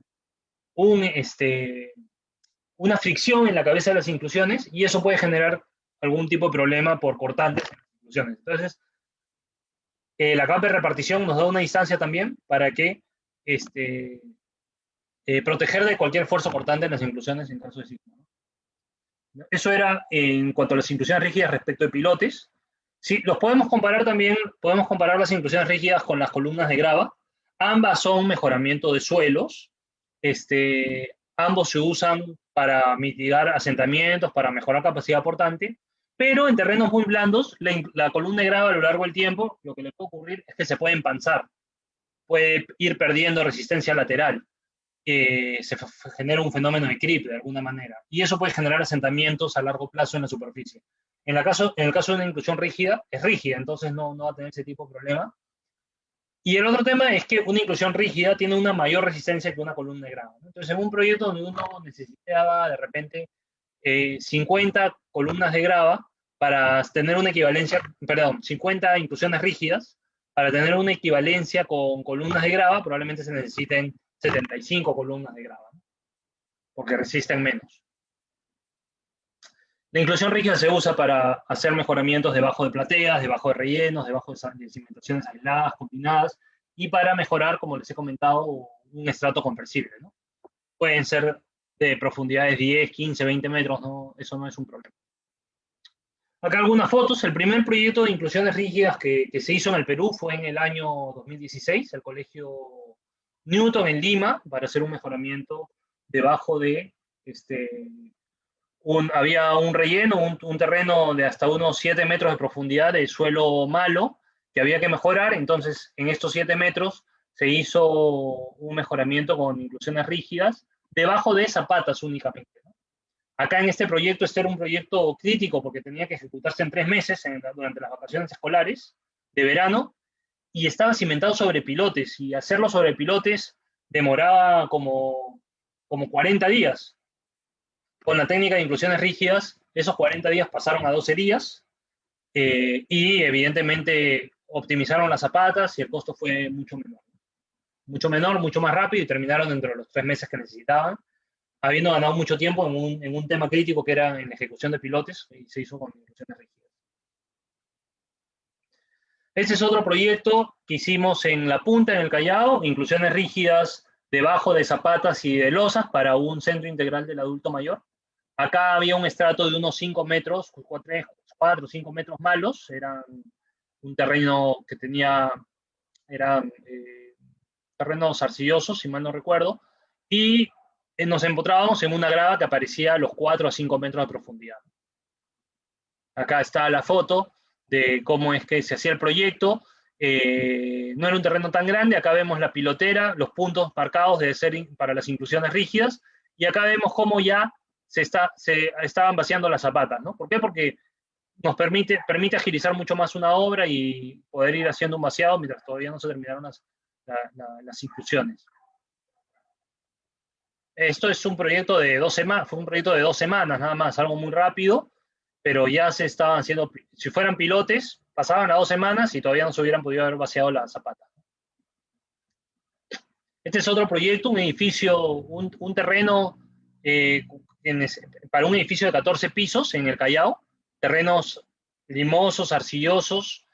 fricción en la cabeza de las inclusiones y eso puede generar algún tipo de problema por cortantes en las inclusiones. Entonces, la capa de repartición nos da una distancia también para que proteger de cualquier esfuerzo cortante en las inclusiones en caso de sismo. Eso era en cuanto a las inclusiones rígidas respecto de pilotes. Sí, los podemos comparar también, podemos comparar las inclusiones rígidas con las columnas de grava. Ambas son mejoramiento de suelos. Ambos se usan para mitigar asentamientos, para mejorar capacidad portante, pero en terrenos muy blandos, la columna de grava a lo largo del tiempo, lo que le puede ocurrir es que se puede empanzar, puede ir perdiendo resistencia lateral, se genera un fenómeno de creep de alguna manera, y eso puede generar asentamientos a largo plazo en la superficie. En el caso de una inclusión rígida, es rígida, entonces no va a tener ese tipo de problema. Y el otro tema es que una inclusión rígida tiene una mayor resistencia que una columna de grava, ¿no? Entonces, en un proyecto donde uno necesitaba de repente 50 columnas de grava para tener una equivalencia, perdón, 50 inclusiones rígidas, para tener una equivalencia con columnas de grava, probablemente se necesiten 75 columnas de grava, ¿no? Porque resisten menos. La inclusión rígida se usa para hacer mejoramientos debajo de plateas, debajo de rellenos, debajo de cimentaciones aisladas, combinadas, y para mejorar, como les he comentado, un estrato compresible, ¿no? Pueden ser de profundidades 10, 15, 20 metros, ¿no? Eso no es un problema. Acá algunas fotos. El primer proyecto de inclusiones rígidas que se hizo en el Perú fue en el año 2016, el Colegio Newton en Lima, para hacer un mejoramiento debajo de había un relleno, un terreno de hasta unos 7 metros de profundidad de suelo malo que había que mejorar. Entonces, en estos 7 metros se hizo un mejoramiento con inclusiones rígidas debajo de zapatas únicamente, ¿no? Acá en este proyecto, era un proyecto crítico porque tenía que ejecutarse en 3 meses durante las vacaciones escolares de verano y estaba cimentado sobre pilotes, y hacerlo sobre pilotes demoraba como 40 días. Con la técnica de inclusiones rígidas, esos 40 días pasaron a 12 días y evidentemente optimizaron las zapatas y el costo fue mucho menor, mucho más rápido, y terminaron dentro de los 3 meses que necesitaban, habiendo ganado mucho tiempo en un tema crítico que era en la ejecución de pilotes, y se hizo con inclusiones rígidas. Este es otro proyecto que hicimos en La Punta, en el Callao, inclusiones rígidas debajo de zapatas y de losas para un centro integral del adulto mayor. Acá había un estrato de unos 5 metros, 4 o 5 metros malos, era un terreno que eran terrenos arcillosos, si mal no recuerdo, y nos empotrábamos en una grava que aparecía a los 4 a 5 metros de profundidad. Acá está la foto de cómo es que se hacía el proyecto. No era un terreno tan grande. Acá vemos la pilotera, los puntos marcados para las inclusiones rígidas, y acá vemos cómo ya se estaban vaciando las zapatas, ¿no? ¿Por qué? Porque nos permite agilizar mucho más una obra y poder ir haciendo un vaciado mientras todavía no se terminaron las inclusiones. Esto es un proyecto de 2 semanas, fue un proyecto de 2 semanas nada más, algo muy rápido, pero ya se estaban haciendo, si fueran pilotes, pasaban a 2 semanas y todavía no se hubieran podido haber vaciado las zapatas. Este es otro proyecto, un edificio, un terreno para un edificio de 14 pisos en el Callao, terrenos limosos, arcillosos,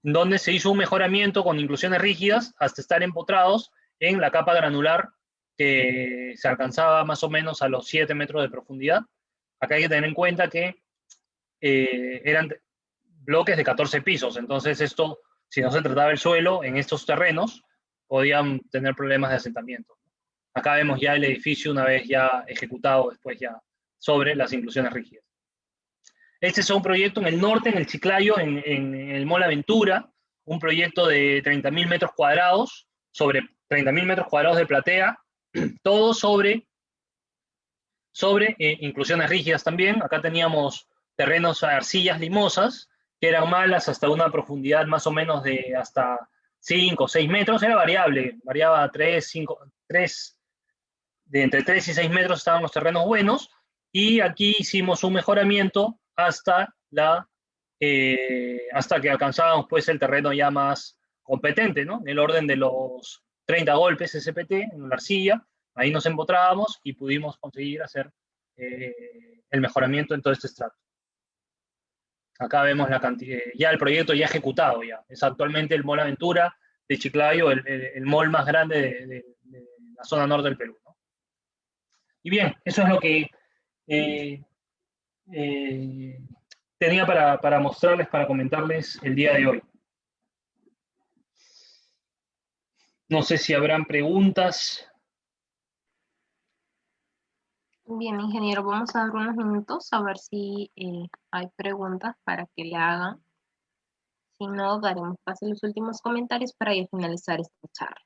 donde se hizo un mejoramiento con inclusiones rígidas hasta estar empotrados en la capa granular que se alcanzaba más o menos a los 7 metros de profundidad. Acá hay que tener en cuenta que eran bloques de 14 pisos, entonces esto, si no se trataba el suelo en estos terrenos, podían tener problemas de asentamiento. Acá vemos ya el edificio una vez ya ejecutado, después ya sobre las inclusiones rígidas. Este es un proyecto en el norte, en el Chiclayo, en el Mall Aventura, un proyecto de 30.000 metros cuadrados, sobre 30.000 metros cuadrados de platea, todo sobre inclusiones rígidas también. Acá teníamos terrenos a arcillas limosas, que eran malas hasta una profundidad más o menos de hasta 5 o 6 metros, era variable, variaba 3, 5, 3, de entre 3 y 6 metros estaban los terrenos buenos, y aquí hicimos un mejoramiento hasta que alcanzábamos pues el terreno ya más competente, ¿no? En el orden de los 30 golpes SPT en la arcilla, ahí nos empotrábamos y pudimos conseguir hacer el mejoramiento en todo este estrato. Acá vemos la cantidad, ya el proyecto ya ejecutado ya. Es actualmente el Mall Aventura de Chiclayo, el mall más grande de la zona norte del Perú, ¿no? Y bien, eso es lo que tenía para mostrarles, para comentarles el día de hoy. No sé si habrán preguntas. Bien, ingeniero, vamos a dar unos minutos a ver si hay preguntas para que le hagan. Si no, daremos paso a los últimos comentarios para ya finalizar esta charla.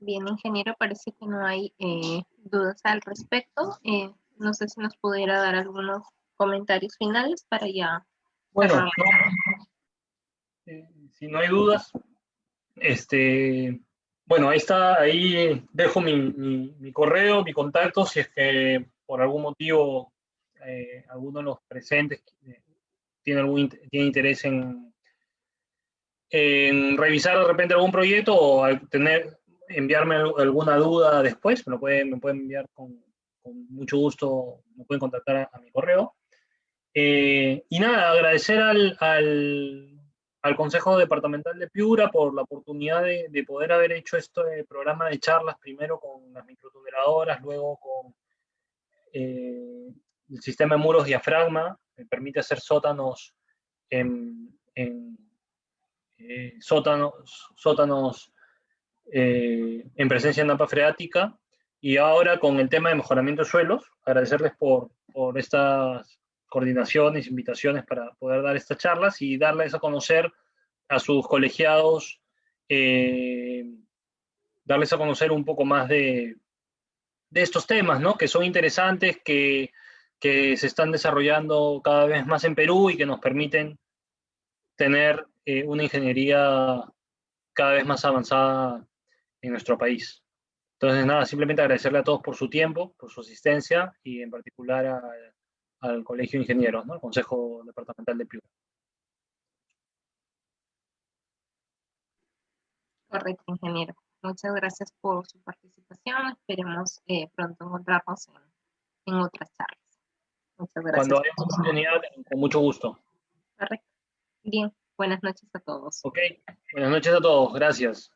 Bien, ingeniero, parece que no hay dudas al respecto. No sé si nos pudiera dar algunos comentarios finales para ya Bueno, cerrar. si no hay dudas, bueno, ahí está, ahí dejo mi correo, mi contacto, si es que por algún motivo alguno de los presentes tiene interés en revisar de repente algún proyecto o enviarme alguna duda después, me pueden enviar con mucho gusto, me pueden contactar a mi correo. Y nada, agradecer al Consejo Departamental de Piura por la oportunidad de poder haber hecho este programa de charlas, primero con las microtuneladoras, luego con el sistema de muros diafragma, que permite hacer sótanos sótanos en presencia de napa freática, y ahora con el tema de mejoramiento de suelos, agradecerles por estas coordinaciones, invitaciones para poder dar estas charlas y darles a conocer a sus colegiados, darles a conocer un poco más de estos temas, ¿no? Que son interesantes, que se están desarrollando cada vez más en Perú y que nos permiten tener una ingeniería cada vez más avanzada en nuestro país. Entonces, nada, simplemente agradecerle a todos por su tiempo, por su asistencia y en particular al Colegio de Ingenieros, ¿no? Al Consejo Departamental de Piura. Correcto, ingeniero. Muchas gracias por su participación. Esperemos pronto encontrarnos en otras charlas. Muchas gracias. Cuando haya oportunidad, con mucho gusto. Correcto. Bien, buenas noches a todos. Ok, buenas noches a todos. Gracias.